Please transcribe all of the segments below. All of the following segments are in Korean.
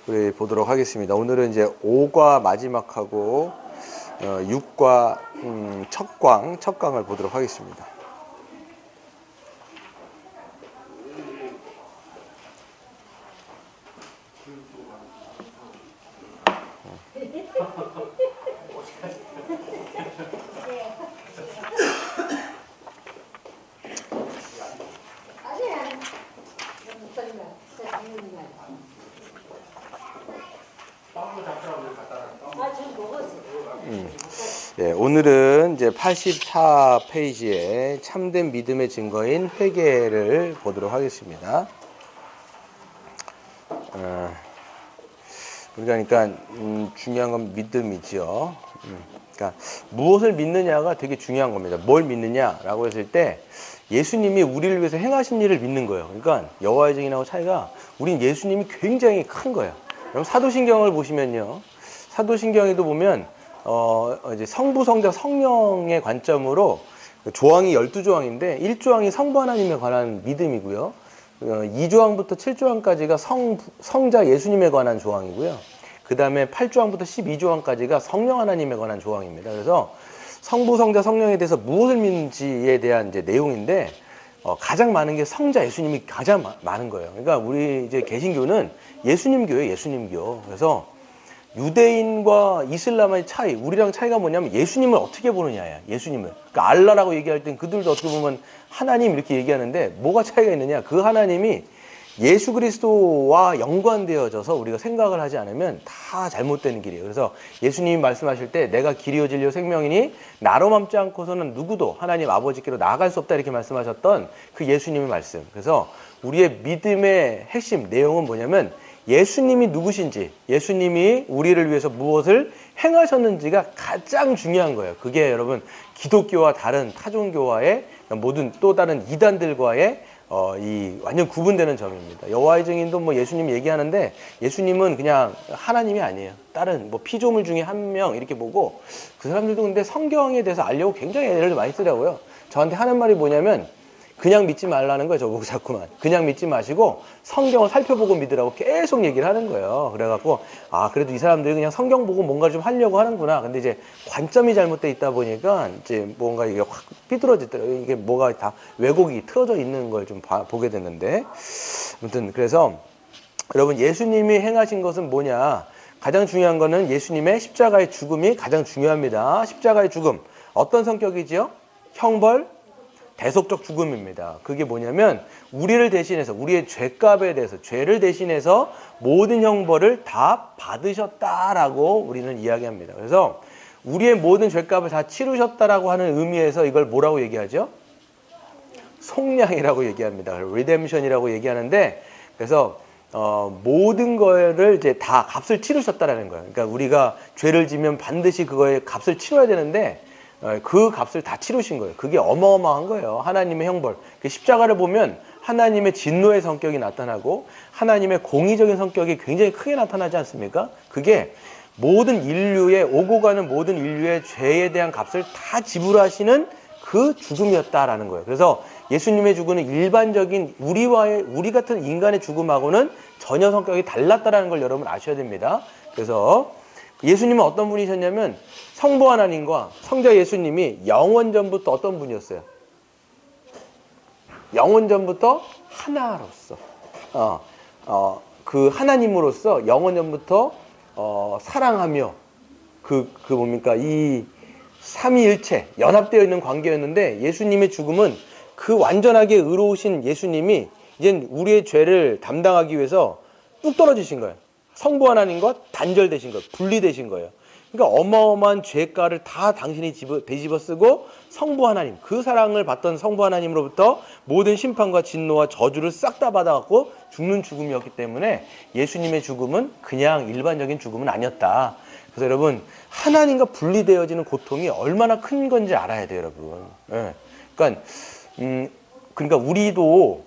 우리 보도록 하겠습니다. 오늘은 이제 5과 마지막하고 6과 첫 강을 보도록 하겠습니다. 오늘은 이제 84페이지에 참된 믿음의 증거인 회개를 보도록 하겠습니다. 그러니까 중요한 건 믿음이죠. 그러니까 무엇을 믿느냐가 되게 중요한 겁니다. 뭘 믿느냐라고 했을 때 예수님이 우리를 위해서 행하신 일을 믿는 거예요. 그러니까 여호와의 증인하고 차이가 우린 예수님이 굉장히 큰 거예요. 여러분 사도신경을 보시면요. 사도신경에도 보면 이제 성부, 성자, 성령의 관점으로 조항이 12조항인데 1조항이 성부 하나님에 관한 믿음이고요. 2조항부터 7조항까지가 성자 예수님에 관한 조항이고요. 그 다음에 8조항부터 12조항까지가 성령 하나님에 관한 조항입니다. 그래서 성부, 성자, 성령에 대해서 무엇을 믿는지에 대한 이제 내용인데 가장 많은 게 성자 예수님이 가장 많은 거예요. 그러니까 우리 이제 개신교는 예수님 교예요, 예수님 교. 그래서 유대인과 이슬람의 차이, 우리랑 차이가 뭐냐면 예수님을 어떻게 보느냐야. 예수님을. 그러니까 알라라고 얘기할 땐 그들도 어떻게 보면 하나님 이렇게 얘기하는데 뭐가 차이가 있느냐. 그 하나님이 예수 그리스도와 연관되어져서 우리가 생각을 하지 않으면 다 잘못되는 길이에요. 그래서 예수님이 말씀하실 때 내가 길이요 진리요 생명이니 나로 맘지 않고서는 누구도 하나님 아버지께로 나아갈 수 없다 이렇게 말씀하셨던 그 예수님의 말씀. 그래서 우리의 믿음의 핵심 내용은 뭐냐면 예수님이 누구신지, 예수님이 우리를 위해서 무엇을 행하셨는지가 가장 중요한 거예요. 그게 여러분 기독교와 다른 타종교와의 모든 또 다른 이단들과의 이 완전 구분되는 점입니다. 여호와의 증인도 뭐 예수님 얘기하는데 예수님은 그냥 하나님이 아니에요. 다른 뭐 피조물 중에 한 명 이렇게 보고 그 사람들도 근데 성경에 대해서 알려고 굉장히 애를 많이 쓰더라고요. 저한테 하는 말이 뭐냐면 그냥 믿지 말라는 거예요. 저보고 자꾸만. 그냥 믿지 마시고 성경을 살펴보고 믿으라고 계속 얘기를 하는 거예요. 그래갖고 그래도 이 사람들이 그냥 성경 보고 뭔가 좀 하려고 하는구나. 근데 이제 관점이 잘못돼 있다 보니까 이제 뭔가 이게 확 삐뚤어지더라고요. 이게 뭐가 다 왜곡이 틀어져 있는 걸 좀 보게 됐는데 아무튼 그래서 여러분 예수님이 행하신 것은 뭐냐. 가장 중요한 거는 예수님의 십자가의 죽음이 가장 중요합니다. 십자가의 죽음. 어떤 성격이지요? 형벌, 대속적 죽음입니다. 그게 뭐냐면 우리를 대신해서 우리의 죄값에 대해서 죄를 대신해서 모든 형벌을 다 받으셨다라고 우리는 이야기합니다. 그래서 우리의 모든 죄값을 다 치르셨다라고 하는 의미에서 이걸 뭐라고 얘기하죠? 속량이라고 얘기합니다. 리뎀션이라고 얘기하는데 그래서 모든 거를 이제 다 값을 치르셨다라는 거예요. 그러니까 우리가 죄를 지면 반드시 그거의 값을 치러야 되는데 그 값을 다 치르신 거예요. 그게 어마어마한 거예요. 하나님의 형벌. 그 십자가를 보면 하나님의 진노의 성격이 나타나고 하나님의 공의적인 성격이 굉장히 크게 나타나지 않습니까? 그게 모든 인류의 오고 가는 모든 인류의 죄에 대한 값을 다 지불하시는 그 죽음이었다라는 거예요. 그래서 예수님의 죽음은 일반적인 우리 같은 인간의 죽음하고는 전혀 성격이 달랐다라는 걸 여러분 아셔야 됩니다. 그래서 예수님은 어떤 분이셨냐면 성부 하나님과 성자 예수님이 영원전부터 어떤 분이었어요? 영원전부터 하나로서 그 하나님으로서 영원전부터 사랑하며 뭡니까 이 삼위일체 연합되어 있는 관계였는데 예수님의 죽음은 그 완전하게 의로우신 예수님이 이제 우리의 죄를 담당하기 위해서 뚝 떨어지신 거예요. 성부 하나님과 단절되신 거예요. 분리되신 거예요. 그러니까 어마어마한 죄가를 다 당신이 되집어 쓰고 성부 하나님, 그 사랑을 받던 성부 하나님으로부터 모든 심판과 진노와 저주를 싹 다 받아갖고 죽는 죽음이었기 때문에 예수님의 죽음은 그냥 일반적인 죽음은 아니었다. 그래서 여러분 하나님과 분리되어지는 고통이 얼마나 큰 건지 알아야 돼요, 여러분. 네. 그러니까 우리도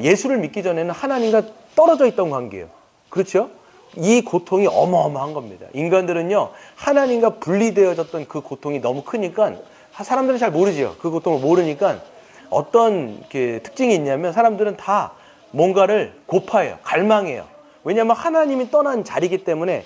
예수를 믿기 전에는 하나님과 떨어져 있던 관계예요. 그렇죠? 이 고통이 어마어마한 겁니다. 인간들은요 하나님과 분리되어졌던 그 고통이 너무 크니까 사람들은 잘 모르죠. 그 고통을 모르니까 어떤 특징이 있냐면 사람들은 다 뭔가를 고파해요. 갈망해요. 왜냐하면 하나님이 떠난 자리이기 때문에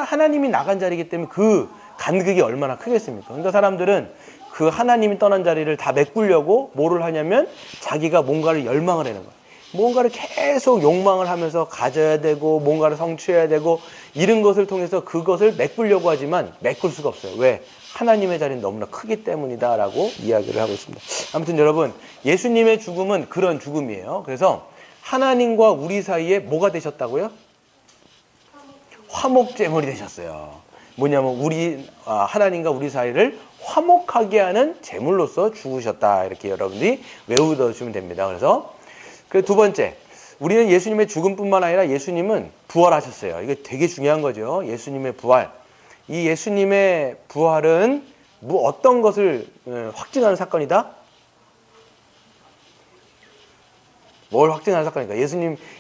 하나님이 나간 자리이기 때문에 그 간극이 얼마나 크겠습니까? 그러니까 사람들은 그 하나님이 떠난 자리를 다 메꾸려고 뭐를 하냐면 자기가 뭔가를 열망을 하는 거예요. 뭔가를 계속 욕망을 하면서 가져야 되고 뭔가를 성취해야 되고 이런 것을 통해서 그것을 메꾸려고 하지만 메꿀 수가 없어요. 왜? 하나님의 자리는 너무나 크기 때문이다 라고 이야기를 하고 있습니다. 아무튼 여러분, 예수님의 죽음은 그런 죽음이에요. 그래서 하나님과 우리 사이에 뭐가 되셨다고요? 화목제물이 되셨어요. 뭐냐면 하나님과 우리 사이를 화목하게 하는 제물로서 죽으셨다. 이렇게 여러분들이 외우시면 됩니다. 그래서 그 두 번째, 우리는 예수님의 죽음뿐만 아니라 예수님은 부활하셨어요. 이게 되게 중요한 거죠. 예수님의 부활. 이 예수님의 부활은 어떤 것을 확증하는 사건이다? 뭘 확증하는 사건입니까?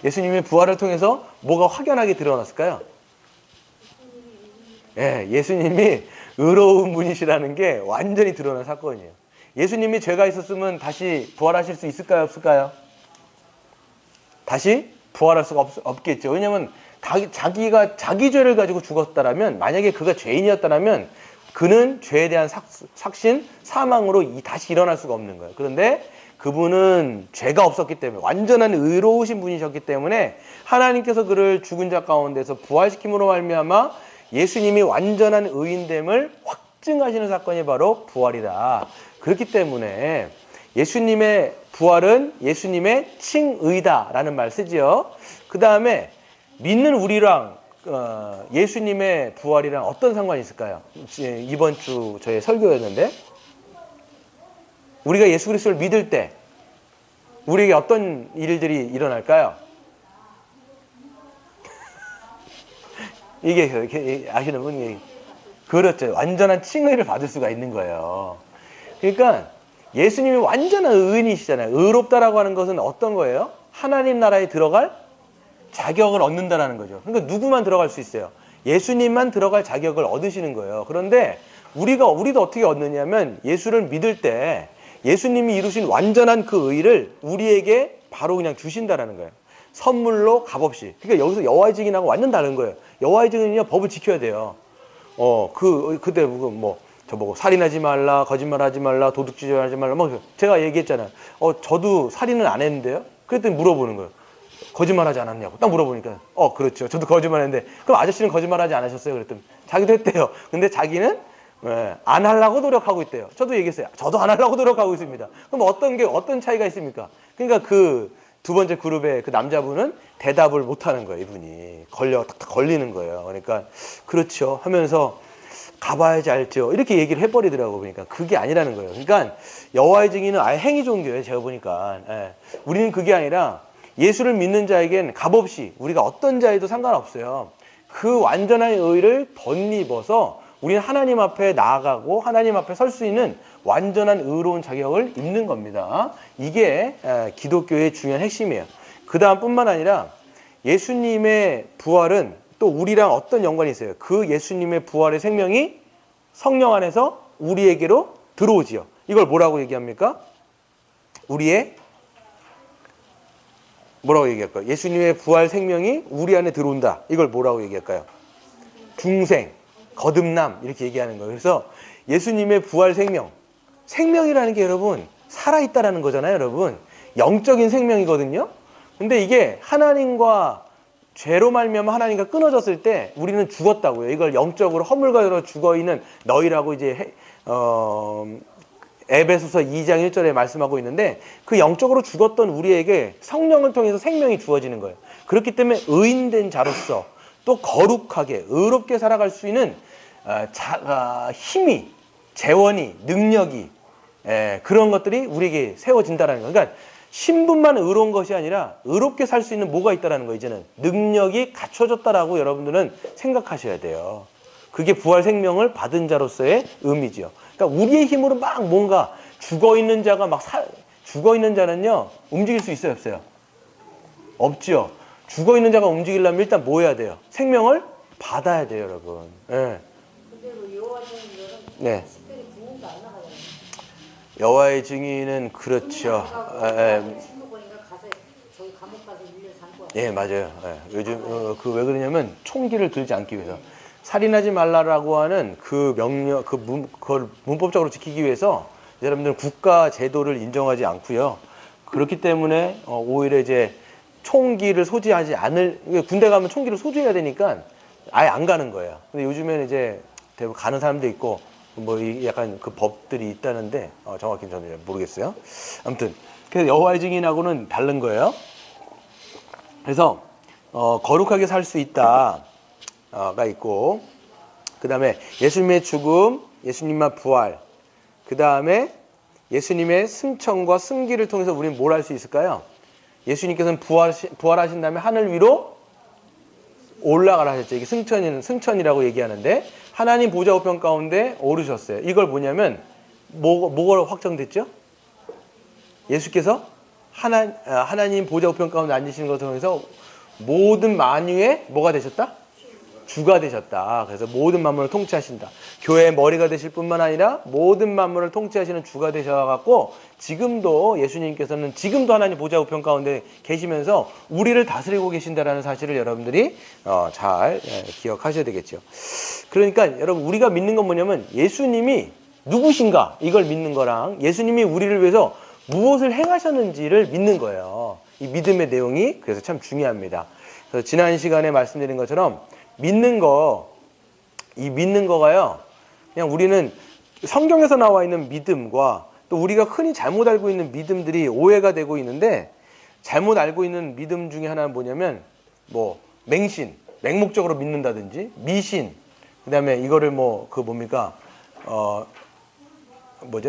예수님의 부활을 통해서 뭐가 확연하게 드러났을까요? 예, 예수님이 의로운 분이시라는 게 완전히 드러난 사건이에요. 예수님이 죄가 있었으면 다시 부활하실 수 있을까요? 없을까요? 다시 부활할 수가 없겠죠. 왜냐하면 자기가 자기 죄를 가지고 죽었다라면, 만약에 그가 죄인이었다라면 그는 죄에 대한 삭신, 사망으로 다시 일어날 수가 없는 거예요. 그런데 그분은 죄가 없었기 때문에, 완전한 의로우신 분이셨기 때문에 하나님께서 그를 죽은 자 가운데서 부활시킴으로 말미암아 예수님이 완전한 의인됨을 확증하시는 사건이 바로 부활이다. 그렇기 때문에 예수님의 부활은 예수님의 칭의다라는 말 쓰지요. 그 다음에 믿는 우리랑 예수님의 부활이랑 어떤 상관이 있을까요? 이번 주 저의 설교였는데, 우리가 예수 그리스도를 믿을 때 우리에게 어떤 일들이 일어날까요? 이게 아시는 분이, 그렇죠. 완전한 칭의를 받을 수가 있는 거예요. 그러니까 예수님이 완전한 의인이시잖아요. 의롭다라고 하는 것은 어떤 거예요? 하나님 나라에 들어갈 자격을 얻는다라는 거죠. 그러니까 누구만 들어갈 수 있어요? 예수님만 들어갈 자격을 얻으시는 거예요. 그런데 우리도 어떻게 얻느냐면, 예수를 믿을 때 예수님이 이루신 완전한 그 의를 우리에게 바로 그냥 주신다라는 거예요. 선물로 값없이. 그러니까 여기서 여호와의 증인하고 완전 다른 거예요. 여호와의 증인은요, 법을 지켜야 돼요. 그때 저보고 살인하지 말라, 거짓말하지 말라, 도둑질하지 말라. 제가 얘기했잖아요. 저도 살인은 안 했는데요. 그랬더니 물어보는 거예요. 거짓말하지 않았냐고. 딱 물어보니까 그렇죠. 저도 거짓말했는데, 그럼 아저씨는 거짓말하지 않으셨어요? 그랬더니 자기도 했대요. 근데 자기는 안 하려고 노력하고 있대요. 저도 얘기했어요. 저도 안 하려고 노력하고 있습니다. 그럼 어떤 차이가 있습니까? 그러니까 그 두 번째 그룹의 그 남자분은 대답을 못 하는 거예요. 이분이 탁탁 걸리는 거예요. 그러니까 그렇죠 하면서 가봐야지 알죠, 이렇게 얘기를 해버리더라고. 그러니까 그게 아니라는 거예요. 그러니까 여호와의 증인은 아예 행위 종교예요. 제가 보니까 우리는 그게 아니라 예수를 믿는 자에겐 값없이, 우리가 어떤 자에도 상관없어요. 그 완전한 의를 덧입어서 우리는 하나님 앞에 나아가고 하나님 앞에 설 수 있는 완전한 의로운 자격을 입는 겁니다. 이게 기독교의 중요한 핵심이에요. 그 다음 뿐만 아니라 예수님의 부활은 또 우리랑 어떤 연관이 있어요? 그 예수님의 부활의 생명이 성령 안에서 우리에게로 들어오지요. 이걸 뭐라고 얘기합니까? 뭐라고 얘기할까요? 예수님의 부활 생명이 우리 안에 들어온다. 이걸 뭐라고 얘기할까요? 중생, 거듭남, 이렇게 얘기하는 거예요. 그래서 예수님의 부활 생명이라는 게 여러분 살아있다라는 거잖아요. 여러분 영적인 생명이거든요. 근데 이게 하나님과 죄로 말미암아 하나님과 끊어졌을 때 우리는 죽었다고요. 이걸 영적으로 허물과로 죽어있는 너희라고 이제 에베소서 2장 1절에 말씀하고 있는데, 그 영적으로 죽었던 우리에게 성령을 통해서 생명이 주어지는 거예요. 그렇기 때문에 의인된 자로서 또 거룩하게 의롭게 살아갈 수 있는 힘이, 재원이, 능력이, 그런 것들이 우리에게 세워진다는 거예요. 그러니까 신분만 의로운 것이 아니라 의롭게 살 수 있는 뭐가 있다는 거예요. 이제는 능력이 갖춰졌다라고 여러분들은 생각하셔야 돼요. 그게 부활 생명을 받은 자로서의 의미지요. 그러니까 우리의 힘으로 막 뭔가 죽어있는 자는요 움직일 수 있어요, 없어요? 없죠. 죽어있는 자가 움직이려면 일단 뭐 해야 돼요? 생명을 받아야 돼요, 여러분. 네. 여호와의 증인은 그렇죠. 예, 맞아요. 예. 요즘 그 왜 그러냐면 총기를 들지 않기 위해서 살인하지 말라라고 하는 그 명령 그걸 문법적으로 지키기 위해서 여러분들은 국가 제도를 인정하지 않고요. 그렇기 때문에 오히려 이제 총기를 소지하지 않을 군대 가면 총기를 소지해야 되니까 아예 안 가는 거예요. 근데 요즘에는 이제 대부분 가는 사람도 있고 뭐 약간 그 법들이 있다는데 정확히 저는 모르겠어요. 아무튼 그래서 여호와의 증인하고는 다른 거예요. 그래서 거룩하게 살 수 있다가 있고, 그 다음에 예수님의 죽음, 예수님의 부활, 그 다음에 예수님의 승천과 승기를 통해서 우리는 뭘 할 수 있을까요? 예수님께서는 부활하신 다음에 하늘 위로 올라가라 하셨죠. 이게 승천이라고 얘기하는데 하나님 보좌 우편 가운데 오르셨어요. 이걸 뭐냐면 뭐가 확정됐죠? 예수께서 하나님 보좌 우편 가운데 앉으시는 것을 통해서 모든 만유의 뭐가 되셨다? 주가 되셨다. 그래서 모든 만물을 통치하신다. 교회의 머리가 되실 뿐만 아니라 모든 만물을 통치하시는 주가 되셔갖고 지금도 예수님께서는 지금도 하나님 보좌 우편 가운데 계시면서 우리를 다스리고 계신다라는 사실을 여러분들이 잘 기억하셔야 되겠죠. 그러니까 여러분 우리가 믿는 건 뭐냐면 예수님이 누구신가 이걸 믿는 거랑 예수님이 우리를 위해서 무엇을 행하셨는지를 믿는 거예요. 이 믿음의 내용이 그래서 참 중요합니다. 그래서 지난 시간에 말씀드린 것처럼 믿는 거가요. 그냥 우리는 성경에서 나와 있는 믿음과 또 우리가 흔히 잘못 알고 있는 믿음들이 오해가 되고 있는데 잘못 알고 있는 믿음 중에 하나는 뭐냐면 뭐 맹신, 맹목적으로 믿는다든지 미신, 그다음에 이거를 뭡니까?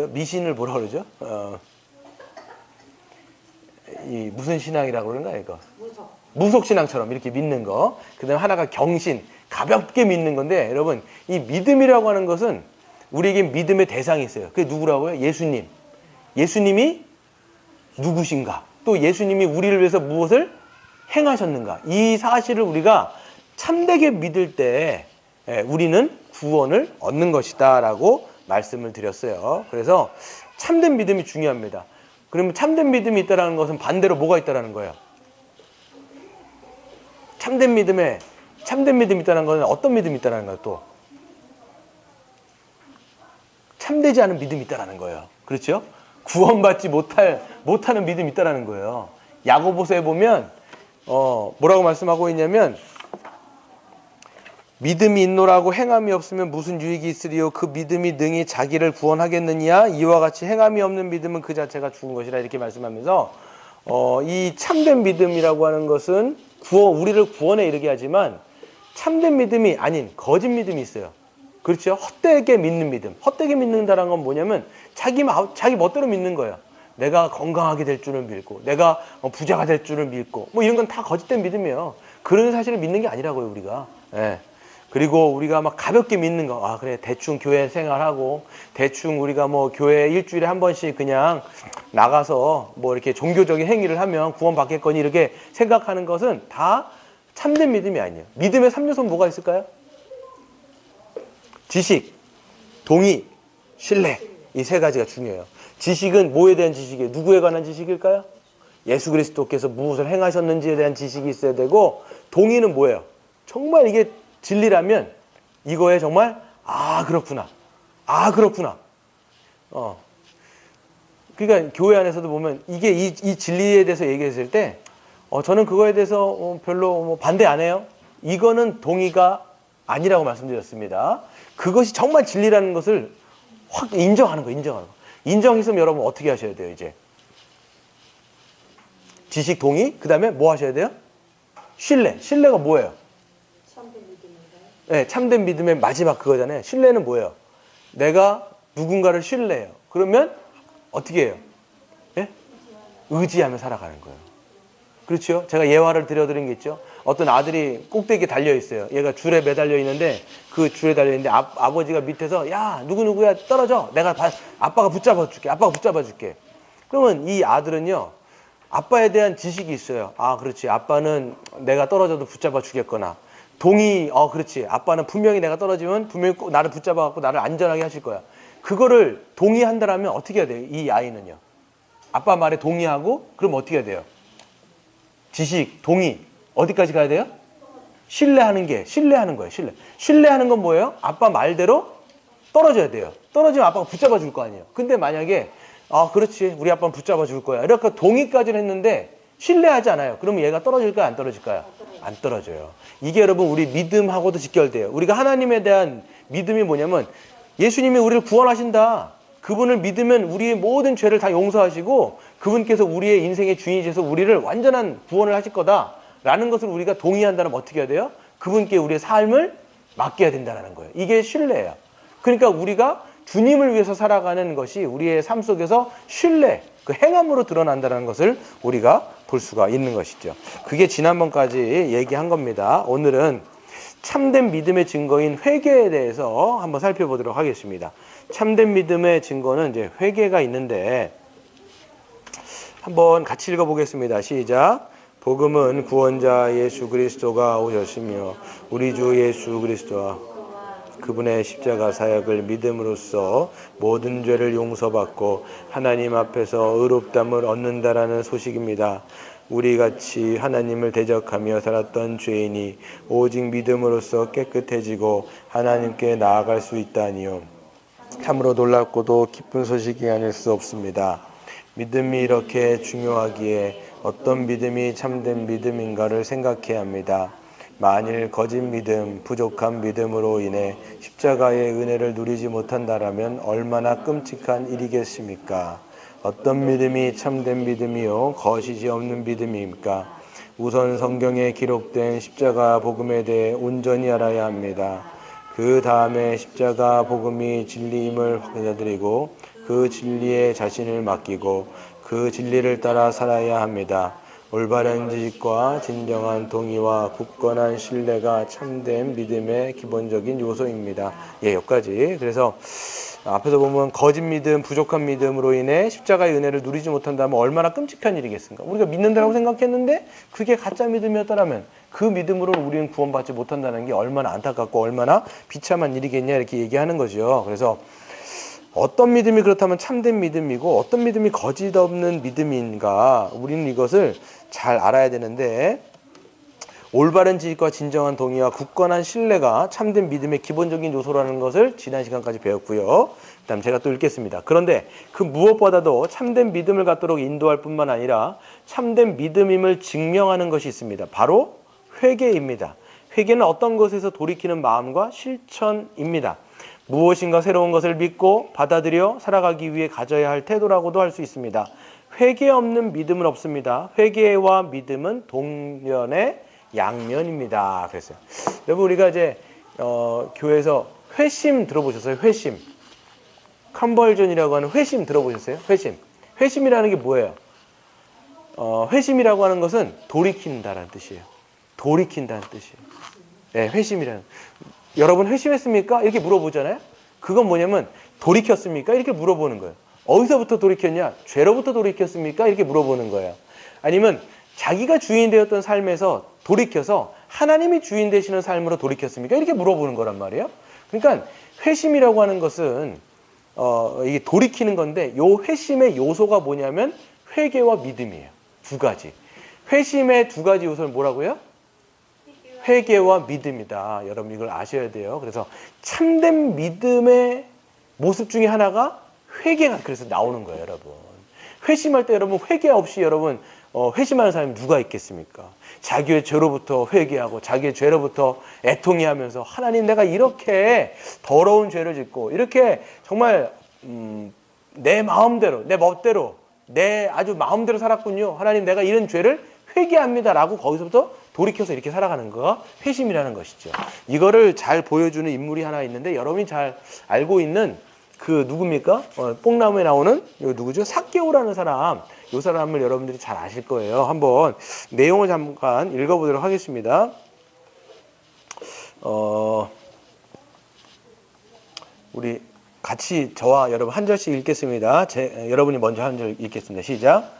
미신을 뭐라 그러죠? 이 무슨 신앙이라고 그러는가 이거? 무속신앙처럼 이렇게 믿는 거. 그 다음에 하나가 경신, 가볍게 믿는 건데 여러분 이 믿음이라고 하는 것은 우리에게 믿음의 대상이 있어요. 그게 누구라고요? 예수님. 예수님이 누구신가? 또 예수님이 우리를 위해서 무엇을 행하셨는가? 이 사실을 우리가 참되게 믿을 때 우리는 구원을 얻는 것이다 라고 말씀을 드렸어요. 그래서 참된 믿음이 중요합니다. 그러면 참된 믿음이 있다는 것은 반대로 뭐가 있다는 거예요? 참된 믿음이 있다는 것은 어떤 믿음이 있다는 거예요? 또 참되지 않은 믿음이 있다는 거예요. 그렇죠? 구원받지 못하는 믿음이 있다는 거예요. 야고보서에 보면 뭐라고 말씀하고 있냐면 믿음이 있노라고 행함이 없으면 무슨 유익이 있으리요? 그 믿음이 능히 자기를 구원하겠느냐? 이와 같이 행함이 없는 믿음은 그 자체가 죽은 것이라 이렇게 말씀하면서 이 참된 믿음이라고 하는 것은 우리를 구원에 이르게 하지만 참된 믿음이 아닌 거짓 믿음이 있어요. 그렇죠? 헛되게 믿는 믿음. 헛되게 믿는다는 건 뭐냐면 자기 멋대로 믿는 거예요. 내가 건강하게 될 줄을 믿고 내가 부자가 될 줄을 믿고 뭐 이런 건 다 거짓된 믿음이에요. 그런 사실을 믿는 게 아니라고요 우리가. 예. 그리고 우리가 막 가볍게 믿는 거, 그래 대충 교회 생활하고 대충 우리가 뭐 교회 일주일에 한 번씩 그냥 나가서 뭐 이렇게 종교적인 행위를 하면 구원받겠거니 이렇게 생각하는 것은 다 참된 믿음이 아니에요. 믿음의 3요소는 뭐가 있을까요? 지식, 동의, 신뢰. 이 세 가지가 중요해요. 지식은 뭐에 대한 지식이에요? 누구에 관한 지식일까요? 예수 그리스도께서 무엇을 행하셨는지에 대한 지식이 있어야 되고, 동의는 뭐예요? 정말 이게 진리라면 이거에 정말 그렇구나. 그러니까 교회 안에서도 보면 이게 이 진리에 대해서 얘기했을 때 저는 그거에 대해서 별로 반대 안 해요. 이거는 동의가 아니라고 말씀드렸습니다. 그것이 정말 진리라는 것을 확 인정하는 거예요. 인정했으면 여러분 어떻게 하셔야 돼요? 이제 지식 동의, 그 다음에 뭐 하셔야 돼요? 신뢰가 뭐예요? 네, 참된 믿음의 마지막 그거잖아요. 신뢰는 뭐예요? 내가 누군가를 신뢰해요. 그러면 어떻게 해요? 예? 의지하며 살아가는 거예요. 그렇죠? 제가 예화를 드려드린 게 있죠. 어떤 아들이 꼭대기에 달려 있어요. 얘가 줄에 매달려 있는데 그 줄에 달려 있는데 아버지가 밑에서 야 누구야 떨어져. 아빠가 붙잡아 줄게. 그러면 이 아들은요. 아빠에 대한 지식이 있어요. 그렇지. 아빠는 내가 떨어져도 붙잡아 주겠거나. 그렇지. 아빠는 분명히 내가 떨어지면 분명히 꼭 나를 붙잡아 갖고 나를 안전하게 하실 거야. 그거를 동의한다라면 어떻게 해야 돼요? 이 아이는요. 아빠 말에 동의하고 그럼 어떻게 해야 돼요? 지식, 동의. 어디까지 가야 돼요? 신뢰하는 거예요. 신뢰하는 건 뭐예요? 아빠 말대로 떨어져야 돼요. 떨어지면 아빠가 붙잡아 줄 거 아니에요. 근데 만약에 그렇지, 우리 아빠는 붙잡아 줄 거야, 이렇게 동의까지는 했는데 신뢰하지 않아요. 그러면 얘가 떨어질까요? 안 떨어질까요? 안 떨어져요. 이게 여러분 우리 믿음하고도 직결돼요. 우리가 하나님에 대한 믿음이 뭐냐면, 예수님이 우리를 구원하신다, 그분을 믿으면 우리의 모든 죄를 다 용서하시고 그분께서 우리의 인생의 주인이셔서 우리를 완전한 구원을 하실 거다라는 것을 우리가 동의한다면 어떻게 해야 돼요? 그분께 우리의 삶을 맡겨야 된다는 거예요. 이게 신뢰예요. 그러니까 우리가 주님을 위해서 살아가는 것이 우리의 삶 속에서 신뢰, 그 행함으로 드러난다는 것을 우리가 볼 수가 있는 것이죠. 그게 지난번까지 얘기한 겁니다. 오늘은 참된 믿음의 증거인 회개에 대해서 한번 살펴보도록 하겠습니다. 참된 믿음의 증거는 이제 회개가 있는데, 한번 같이 읽어보겠습니다. 시작. 복음은 구원자 예수 그리스도가 오셨으며 우리 주 예수 그리스도와 그분의 십자가 사역을 믿음으로써 모든 죄를 용서받고 하나님 앞에서 의롭담을 얻는다라는 소식입니다. 우리같이 하나님을 대적하며 살았던 죄인이 오직 믿음으로써 깨끗해지고 하나님께 나아갈 수 있다니요. 참으로 놀랍고도 기쁜 소식이 아닐 수 없습니다. 믿음이 이렇게 중요하기에 어떤 믿음이 참된 믿음인가를 생각해야 합니다. 만일 거짓 믿음, 부족한 믿음으로 인해 십자가의 은혜를 누리지 못한다라면 얼마나 끔찍한 일이겠습니까? 어떤 믿음이 참된 믿음이요, 거짓이 없는 믿음입니까? 우선 성경에 기록된 십자가 복음에 대해 온전히 알아야 합니다. 그 다음에 십자가 복음이 진리임을 확인해드리고 그 진리에 자신을 맡기고 그 진리를 따라 살아야 합니다. 올바른 지식과 진정한 동의와 굳건한 신뢰가 참된 믿음의 기본적인 요소입니다. 여기까지. 그래서 앞에서 보면 거짓 믿음, 부족한 믿음으로 인해 십자가의 은혜를 누리지 못한다면 얼마나 끔찍한 일이겠습니까? 우리가 믿는다고 생각했는데 그게 가짜 믿음이었더라면 그 믿음으로 우리는 구원받지 못한다는 게 얼마나 안타깝고 얼마나 비참한 일이겠냐, 이렇게 얘기하는 거죠. 그래서 어떤 믿음이 그렇다면 참된 믿음이고 어떤 믿음이 거짓 없는 믿음인가, 우리는 이것을 잘 알아야 되는데, 올바른 지식과 진정한 동의와 굳건한 신뢰가 참된 믿음의 기본적인 요소라는 것을 지난 시간까지 배웠고요. 그다음 제가 또 읽겠습니다. 그런데 그 무엇보다도 참된 믿음을 갖도록 인도할 뿐만 아니라 참된 믿음임을 증명하는 것이 있습니다. 바로 회개입니다. 회개는 어떤 것에서 돌이키는 마음과 실천입니다. 무엇인가 새로운 것을 믿고 받아들여 살아가기 위해 가져야 할 태도라고도 할 수 있습니다. 회개 없는 믿음은 없습니다. 회개와 믿음은 동면의 양면입니다. 그랬어요. 여러분, 우리가 이제 교회에서 회심 들어보셨어요? 회심. 컨버전이라고 하는 회심 들어보셨어요? 회심이라는 게 뭐예요? 회심이라고 하는 것은 돌이킨다라는 뜻이에요. 돌이킨다는 뜻이에요. 네, 회심이라는. 여러분 회심했습니까? 이렇게 물어보잖아요. 그건 뭐냐면 돌이켰습니까? 이렇게 물어보는 거예요. 어디서부터 돌이켰냐? 죄로부터 돌이켰습니까? 이렇게 물어보는 거예요. 아니면 자기가 주인 되었던 삶에서 돌이켜서 하나님이 주인 되시는 삶으로 돌이켰습니까? 이렇게 물어보는 거란 말이에요. 그러니까 회심이라고 하는 것은 이게 돌이키는 건데, 요 회심의 요소가 뭐냐면 회개와 믿음이에요. 두 가지. 회심의 두 가지 요소는 뭐라고요? 회개와 믿음이다. 여러분 이걸 아셔야 돼요. 그래서 참된 믿음의 모습 중에 하나가 회개가 그래서 나오는 거예요, 여러분. 회심할 때 여러분 회개 없이 여러분 회심하는 사람이 누가 있겠습니까? 자기의 죄로부터 회개하고 자기의 죄로부터 애통해하면서 하나님, 내가 이렇게 더러운 죄를 짓고 이렇게 정말 내 마음대로, 내 멋대로, 내 아주 마음대로 살았군요. 하나님, 내가 이런 죄를 회개합니다라고 거기서부터 돌이켜서 이렇게 살아가는 거가 회심이라는 것이죠. 이거를 잘 보여주는 인물이 하나 있는데, 여러분이 잘 알고 있는 그 누굽니까? 뽕나무에 나오는 요 누구죠? 삭개오라는 사람. 이 사람을 여러분들이 잘 아실 거예요. 한번 내용을 잠깐 읽어보도록 하겠습니다. 우리 같이 저와 여러분 한 절씩 읽겠습니다. 여러분이 먼저 한 절 읽겠습니다. 시작.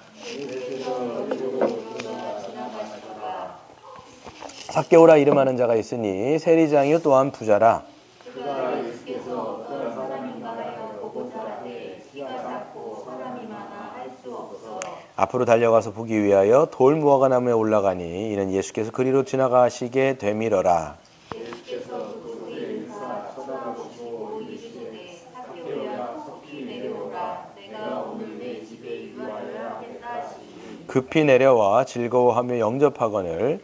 삭개오라 이름하는 자가 있으니 세리장이요 또한 부자라. 그가 예수께서 어떤 사람인가 하여 보고 자라되 키가 작고 사람이 많아 할 수 없어 앞으로 달려가서 보기 위하여 돌 무화과 나무에 올라가니 이는 예수께서 그리로 지나가시게 되밀어라. 급히 내려와 즐거워하며 영접하거늘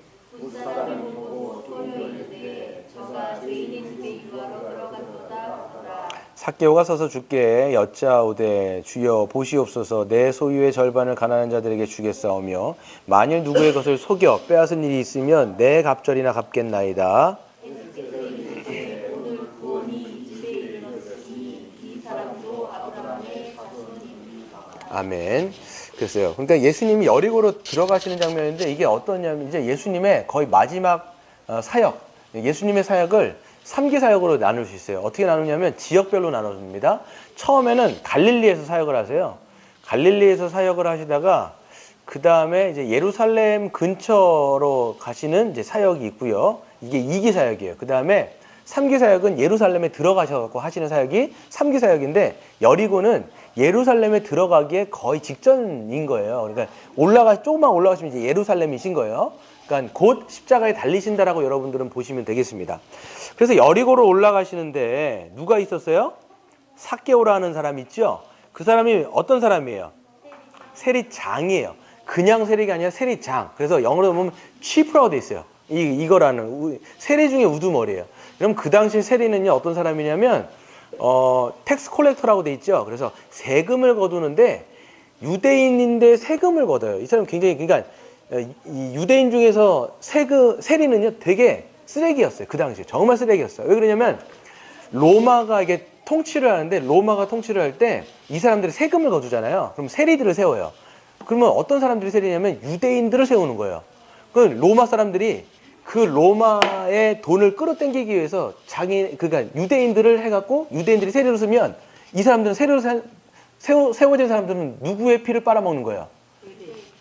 삭개오가 서서 주께 여짜오되 주여 보시옵소서 내 소유의 절반을 가난한 자들에게 주겠사오며 만일 누구의 것을 속여 빼앗은 일이 있으면 내 갑절이나 갚겠나이다. 아멘. 글쎄요. 그러니까 예수님이 여리고로 들어가시는 장면인데 이게 어떠냐면 이제 예수님의 거의 마지막 사역, 예수님의 사역을 3기 사역으로 나눌 수 있어요. 어떻게 나누냐면 지역별로 나눠줍니다. 처음에는 갈릴리에서 사역을 하세요. 갈릴리에서 사역을 하시다가 그 다음에 이제 예루살렘 근처로 가시는 이제 사역이 있고요. 이게 2기 사역이에요. 그 다음에 3기 사역은 예루살렘에 들어가셔서 하시는 사역이 3기 사역인데 여리고는 예루살렘에 들어가기에 거의 직전인 거예요. 그러니까 조금만 올라가시면 이제 예루살렘이신 거예요. 그러니까 곧 십자가에 달리신다라고 여러분들은 보시면 되겠습니다. 그래서 여리고로 올라가시는데 누가 있었어요? 삭개오라는 사람이 있죠. 그 사람이 어떤 사람이에요? 세리장이에요. 그냥 세리가 아니라 세리장. 그래서 영어로 보면 chief라고 돼 있어요. 이거라는 세리 중에 우두머리예요. 그럼 그 당시 세리는요 어떤 사람이냐면 텍스 콜렉터라고 돼 있죠. 그래서 세금을 거두는데 유대인인데 세금을 걷어요. 이 사람 굉장히 그러니까 이 유대인 중에서 세리는요 되게 쓰레기였어요. 그 당시에 정말 쓰레기였어요. 왜 그러냐면 로마가 이게 통치를 하는데 로마가 통치를 할 때 이 사람들이 세금을 거두잖아요. 그럼 세리들을 세워요. 그러면 어떤 사람들이 세리냐면 유대인들을 세우는 거예요. 그 로마 사람들이 그 로마의 돈을 끌어당기기 위해서 그러니까 유대인들을 해갖고 유대인들이 세리로 쓰면 이 사람들은 세리로 세워진 사람들은 누구의 피를 빨아먹는 거예요?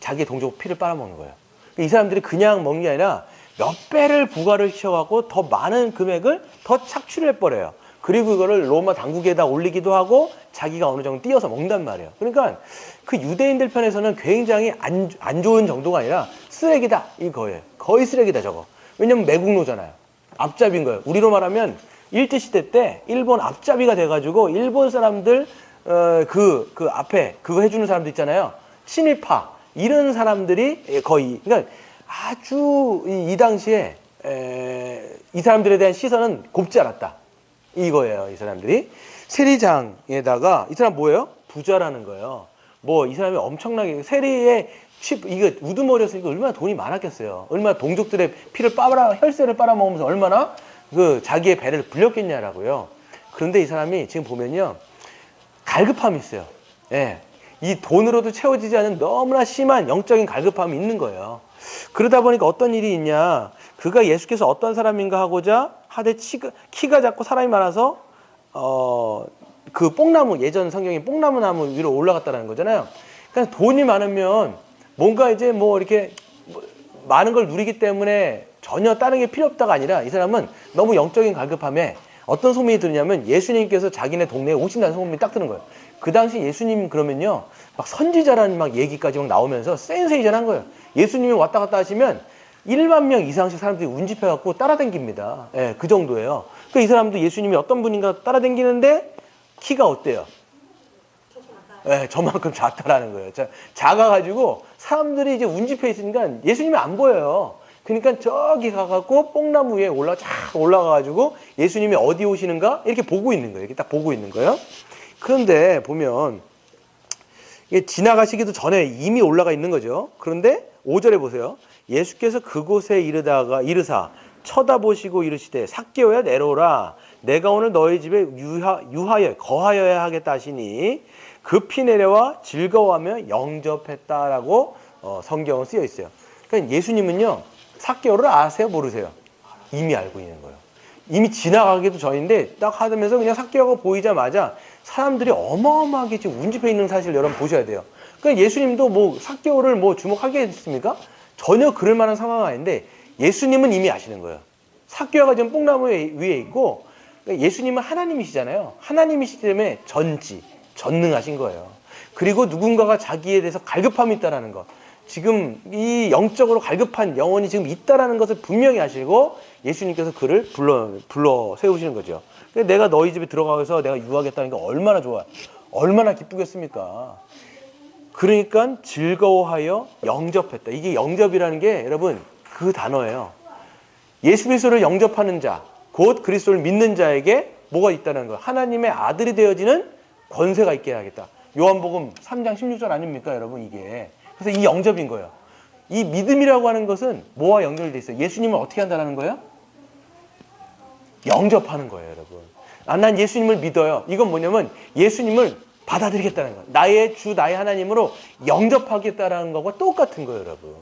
자기의 동족 피를 빨아먹는 거예요. 이 사람들이 그냥 먹는 게 아니라 몇 배를 부과를 시켜갖고 더 많은 금액을 더 착취를 해버려요. 그리고 그거를 로마 당국에다 올리기도 하고 자기가 어느 정도 띄어서 먹는단 말이에요. 그러니까 그 유대인들 편에서는 굉장히 안 좋은 정도가 아니라 쓰레기다 이거예요. 거의 쓰레기다 저거. 왜냐면 매국노잖아요. 앞잡이인 거예요. 우리로 말하면 일제시대 때 일본 앞잡이가 돼가지고 일본 사람들 그 앞에 그거 해주는 사람들 있잖아요. 친일파 이런 사람들이 거의 그러니까 아주 이 당시에 이 사람들에 대한 시선은 곱지 않았다. 이거예요. 이 사람들이 세리장에다가 이 사람 뭐예요? 부자라는 거예요. 뭐 이 사람이 엄청나게 세리의 이거 우두머리였으니까 얼마나 돈이 많았겠어요. 얼마나 동족들의 피를 혈세를 빨아먹으면서 얼마나 그 자기의 배를 불렸겠냐라고요. 그런데 이 사람이 지금 보면요 갈급함이 있어요. 예, 이 돈으로도 채워지지 않은 너무나 심한 영적인 갈급함이 있는 거예요. 그러다 보니까 어떤 일이 있냐, 그가 예수께서 어떤 사람인가 하고자 하되 키가 작고 사람이 많아서 그 뽕나무, 예전 성경에 뽕나무 나무 위로 올라갔다는 거잖아요. 그러니까 돈이 많으면 뭔가 이제 뭐 이렇게 많은 걸 누리기 때문에 전혀 다른 게 필요 없다가 아니라 이 사람은 너무 영적인 갈급함에 어떤 소문이 드냐면 예수님께서 자기네 동네에 오신다는 소문이 딱 드는 거예요. 그 당시 예수님 그러면요 막 선지자라는 막 얘기까지 막 나오면서 센세이션한 거예요. 예수님이 왔다 갔다 하시면 1만 명 이상씩 사람들이 운집해갖고 따라다닙니다. 예, 그 정도예요. 그러니까 이 사람도 예수님이 어떤 분인가 따라다니는데 키가 어때요? 예, 저만큼 작다라는 거예요. 작아가지고 사람들이 이제 운집해 있으니까 예수님이 안 보여요. 그러니까 저기 가갖고 뽕나무 위에 올라가가지고 예수님이 어디 오시는가 이렇게 보고 있는 거예요. 이렇게 딱 보고 있는 거예요. 그런데 보면 이게 지나가시기도 전에 이미 올라가 있는 거죠. 그런데 5절에 보세요. 예수께서 그곳에 이르사 쳐다보시고 이르시되 삭개오야 내려오라. 내가 오늘 너희 집에 거하여야 하겠다 하시니 급히 내려와 즐거워하며 영접했다라고 성경은 쓰여 있어요. 그러니까 예수님은요 삭개오를 아세요 모르세요? 이미 알고 있는 거예요. 이미 지나가기도 전인데 딱 하면서 그냥 삭개오가 보이자마자 사람들이 어마어마하게 지금 운집해 있는 사실을 여러분 보셔야 돼요. 그러니까 예수님도 뭐 삭개오를 뭐 주목하겠습니까? 전혀 그럴 만한 상황은 아닌데 예수님은 이미 아시는 거예요. 삭개오가 지금 뽕나무 위에 있고 그러니까 예수님은 하나님이시잖아요. 하나님이시기 때문에 전능하신 거예요. 그리고 누군가가 자기에 대해서 갈급함이 있다라는 것. 지금 이 영적으로 갈급한 영혼이 지금 있다라는 것을 분명히 아시고 예수님께서 그를 불러 세우시는 거죠. 내가 너희 집에 들어가서 내가 유하겠다는 게 얼마나 좋아, 얼마나 기쁘겠습니까? 그러니까 즐거워하여 영접했다. 이게 영접이라는 게 여러분 그 단어예요. 예수 그리스도를 영접하는 자, 곧 그리스도를 믿는 자에게 뭐가 있다는 거예요? 하나님의 아들이 되어지는 권세가 있게 하겠다. 요한복음 3장 16절 아닙니까 여러분 이게. 그래서 이 영접인 거예요. 이 믿음이라고 하는 것은 뭐와 연결되어 있어요? 예수님을 어떻게 한다는 거예요? 영접하는 거예요 여러분. 난 예수님을 믿어요. 이건 뭐냐면 예수님을 받아들이겠다는 거예요. 나의 주 나의 하나님으로 영접하겠다는 것과 똑같은 거예요 여러분.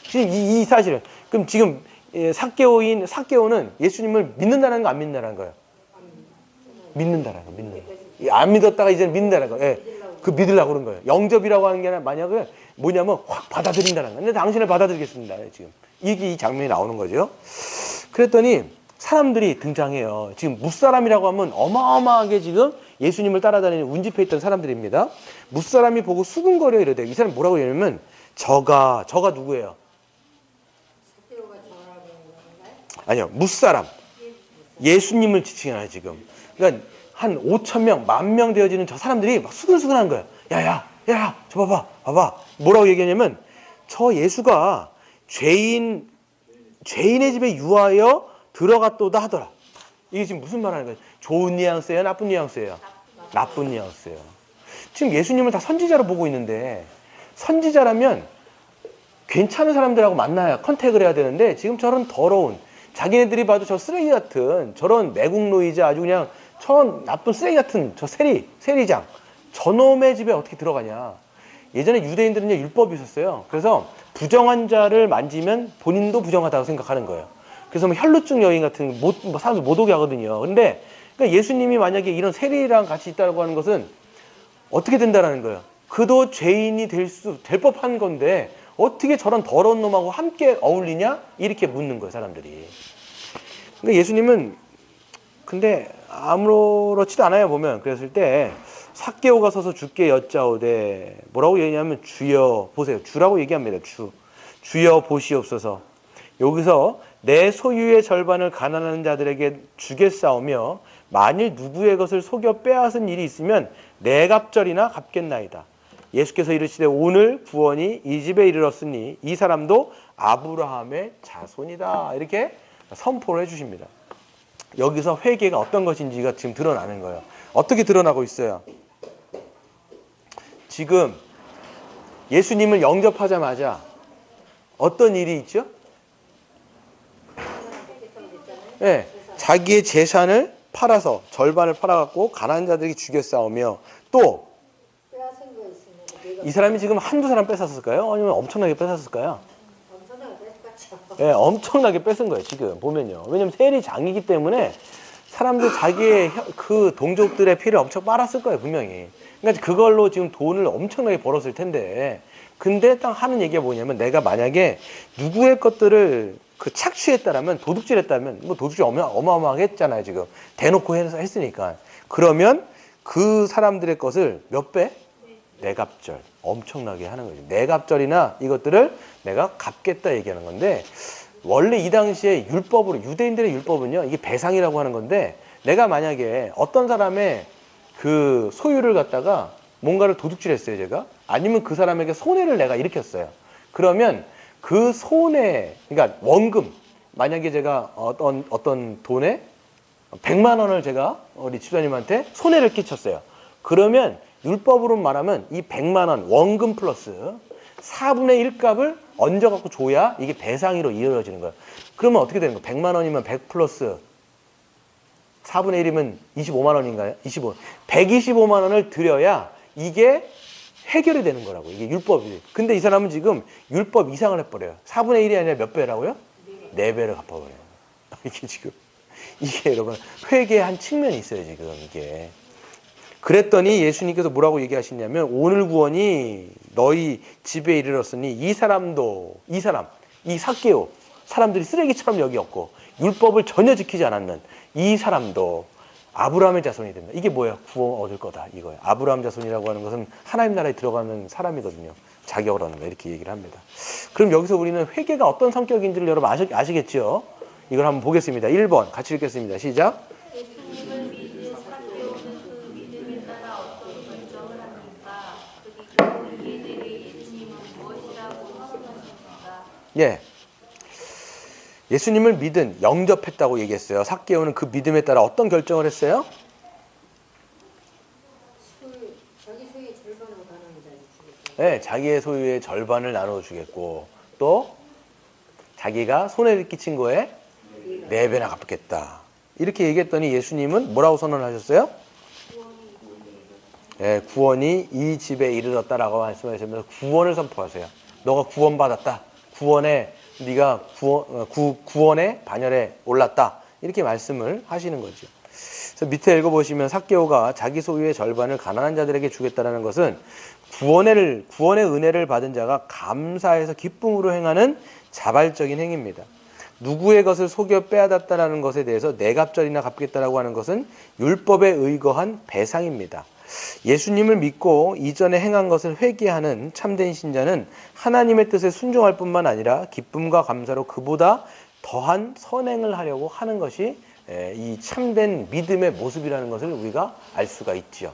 지금 이 사실은 그럼 지금 삭개오는 예수님을 믿는다는 거 안 믿는다는 거예요? 믿는다는 거, 믿는 거. 안 믿었다가 이제는 믿는다는 거. 예. 그 믿으려고 그런 거예요. 영접이라고 하는 게 만약에 뭐냐면 확 받아들인다는 거예요. 근데 당신을 받아들이겠습니다. 지금 이 장면이 나오는 거죠. 그랬더니 사람들이 등장해요. 지금 무사람이라고 하면 어마어마하게 지금 예수님을 따라다니는 운집해 있던 사람들입니다. 무사람이 보고 수근거려 이러대. 이 사람 뭐라고 얘기하냐면 저가 누구예요? 아니요, 무사람. 예수님을 지칭하요 지금. 그러니까 한 5천 명, 10,000명 되어지는 저 사람들이 막 수근수근한 거예요. 야, 저 봐봐. 뭐라고 얘기하냐면 저 예수가 죄인의 집에 유하여 들어갔도다 하더라. 이게 지금 무슨 말 하는 거예요? 좋은 뉘앙스예요? 나쁜 뉘앙스예요? 나쁜 뉘앙스예요. 지금 예수님을 다 선지자로 보고 있는데 선지자라면 괜찮은 사람들하고 만나야 컨택을 해야 되는데 지금 저런 더러운 자기네들이 봐도 저 쓰레기 같은 저런 매국노이자 아주 그냥 저런 나쁜 쓰레기 같은 저 세리장 저놈의 집에 어떻게 들어가냐. 예전에 유대인들은요 율법이 있었어요. 그래서 부정한 자를 만지면 본인도 부정하다고 생각하는 거예요. 그래서 뭐 혈루증 여인 같은 사람들 못 오게 하거든요. 근데 그러니까 예수님이 만약에 이런 세리랑 같이 있다고 하는 것은 어떻게 된다라는 거예요. 그도 죄인이 될 법한 건데 어떻게 저런 더러운 놈하고 함께 어울리냐? 이렇게 묻는 거예요, 사람들이. 그러니까 예수님은 근데 아무렇지도 않아요, 보면. 그랬을 때 삭개오가 서서 주께 여짜오되 뭐라고 얘기하면 주여 보세요. 주라고 얘기합니다. 주여 보시옵소서. 여기서 내 소유의 절반을 가난한 자들에게 주겠사오며 만일 누구의 것을 속여 빼앗은 일이 있으면 네 갑절이나 갚겠나이다. 예수께서 이르시되 오늘 구원이 이 집에 이르렀으니 이 사람도 아브라함의 자손이다. 이렇게 선포를 해주십니다. 여기서 회개가 어떤 것인지가 지금 드러나는 거예요. 어떻게 드러나고 있어요? 지금 예수님을 영접하자마자 어떤 일이 있죠? 네, 자기의 재산을 팔아서 절반을 팔아갖고 가난한 자들에게 주겠사오며 또 이 사람이 지금 한두 사람 뺏었을까요? 아니면 엄청나게 뺏었을까요? 엄청나게 뺏었죠. 네, 엄청나게 뺏은 거예요 지금 보면요. 왜냐면 세리장이기 때문에 사람들 자기의 그 동족들의 피를 엄청 빨았을 거예요 분명히. 그러니까 그걸로 지금 돈을 엄청나게 벌었을 텐데 근데 딱 하는 얘기가 뭐냐면 내가 만약에 누구의 것들을 그 착취했다라면 도둑질했다면 뭐 도둑질 어마어마하게 했잖아요 지금 대놓고 했으니까 그러면 그 사람들의 것을 몇 배? 네 갑절 엄청나게 하는 거죠. 네 갑절이나 이것들을 내가 갚겠다 얘기하는 건데 원래 이 당시에 율법으로 유대인들의 율법은요 이게 배상이라고 하는 건데 내가 만약에 어떤 사람의 그 소유를 갖다가 뭔가를 도둑질했어요 제가 아니면 그 사람에게 손해를 내가 일으켰어요. 그러면 그 손해 그러니까 원금 만약에 제가 어떤 돈에 100만 원을 제가 우리 집사님한테 손해를 끼쳤어요. 그러면 율법으로 말하면 이 100만 원 원금 플러스 4분의 1 값을 얹어갖고 줘야 이게 배상으로 이루어지는 거예요. 그러면 어떻게 되는 거예요? 100만 원이면 100 플러스 4분의 1이면 25만 원인가요? 125만 원을 드려야 이게 해결이 되는 거라고. 이게 율법이. 근데 이 사람은 지금 율법 이상을 해버려요. 4분의 1이 아니라 몇 배라고요? 4배를 갚아버려요. 이게 지금 이게 여러분 회개한 측면이 있어요 지금 이게. 그랬더니 예수님께서 뭐라고 얘기하시냐면 오늘 구원이 너희 집에 이르렀으니 이 사람 이 삭개오 사람들이 쓰레기처럼 여기었고 율법을 전혀 지키지 않았는 이 사람도 아브라함의 자손이 된다. 이게 뭐예요? 구원 얻을 거다. 이거예요. 아브라함 자손이라고 하는 것은 하나님 나라에 들어가는 사람이거든요. 자격을 얻는 거 이렇게 얘기를 합니다. 그럼 여기서 우리는 회개가 어떤 성격인지를 여러분 아시겠죠? 이걸 한번 보겠습니다. 1번 같이 읽겠습니다. 시작. 예수님을 믿는 사람들은 그 믿음에 따라 어떤 결정을 합니까? 그리고 이에 대해 예수님은 무엇이라고 말씀하십니까? 예. 예수님을 믿은, 영접했다고 얘기했어요. 삭개오는 그 믿음에 따라 어떤 결정을 했어요? 자기 소유의 절반을 나누자. 네, 자기의 소유의 절반을 나눠주겠고 또 자기가 손해를 끼친 거에 4배나 갚겠다. 이렇게 얘기했더니 예수님은 뭐라고 선언하셨어요? 네, 구원이 이 집에 이르렀다라고 말씀하시면서 구원을 선포하세요. 너가 구원받았다. 네가 구원의 반열에 올랐다. 이렇게 말씀을 하시는 거죠. 그래서 밑에 읽어보시면 삭개오가 자기 소유의 절반을 가난한 자들에게 주겠다라는 것은 구원의 은혜를 받은 자가 감사해서 기쁨으로 행하는 자발적인 행위입니다. 누구의 것을 속여 빼앗았다라는 것에 대해서 내갑절이나 갚겠다라고 하는 것은 율법에 의거한 배상입니다. 예수님을 믿고 이전에 행한 것을 회개하는 참된 신자는 하나님의 뜻에 순종할 뿐만 아니라 기쁨과 감사로 그보다 더한 선행을 하려고 하는 것이 이 참된 믿음의 모습이라는 것을 우리가 알 수가 있지요.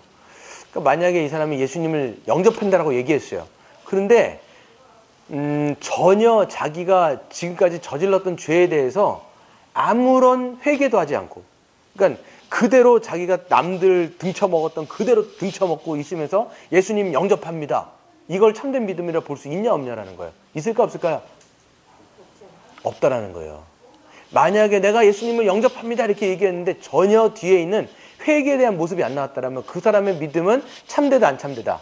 그러니까 만약에 이 사람이 예수님을 영접한다라고 얘기했어요. 그런데 전혀 자기가 지금까지 저질렀던 죄에 대해서 아무런 회개도 하지 않고, 그러니까 그대로 자기가 남들 등쳐먹었던 그대로 등쳐먹고 있으면서 예수님 영접합니다. 이걸 참된 믿음이라 볼 수 있냐 없냐라는 거예요. 있을까 없을까요? 없다라는 거예요. 만약에 내가 예수님을 영접합니다 이렇게 얘기했는데 전혀 뒤에 있는 회개에 대한 모습이 안 나왔다면 그 사람의 믿음은 참되다 안 참되다?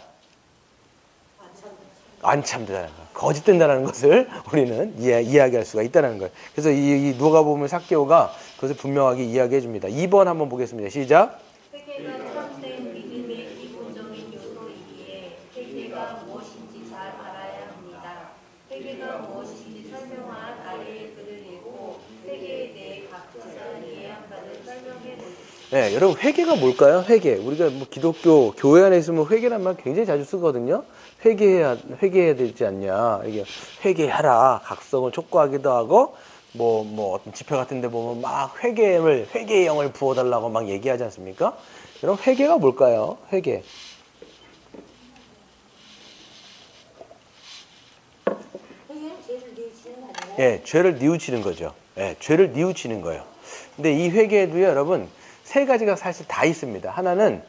안 참되다는 거예요. 거짓된다는 것을 우리는 이야기할 수가 있다는 거예요. 그래서 이 누가복음 삭개오가 그것을 분명하게 이야기해 줍니다. 2번 한번 보겠습니다. 시작. 회개가 참된 믿음의 기본적인 요소이기에 회개가 무엇인지 잘 알아야 합니다. 회개가 무엇인지 설명한 아래의 글을 읽고 회개에 대해 각자 이해한 바를 설명해 보십시오. 네, 여러분 회개가 뭘까요? 회개. 우리가 뭐 기독교 교회 안에 있으면 회개란 말 굉장히 자주 쓰거든요. 회개해야 되지 않냐. 이게 회개하라. 각성을 촉구하기도 하고 뭐 어떤 집회 같은 데 보면 막 회개의 영을 부어달라고 막 얘기하지 않습니까? 여러분 회개가 뭘까요? 회개. 회개는 죄를 뉘우치는 거 아니에요? 예, 죄를 뉘우치는 거죠. 예, 죄를 뉘우치는 거예요. 근데 이 회개에도요, 여러분, 세 가지가 사실 다 있습니다. 하나는,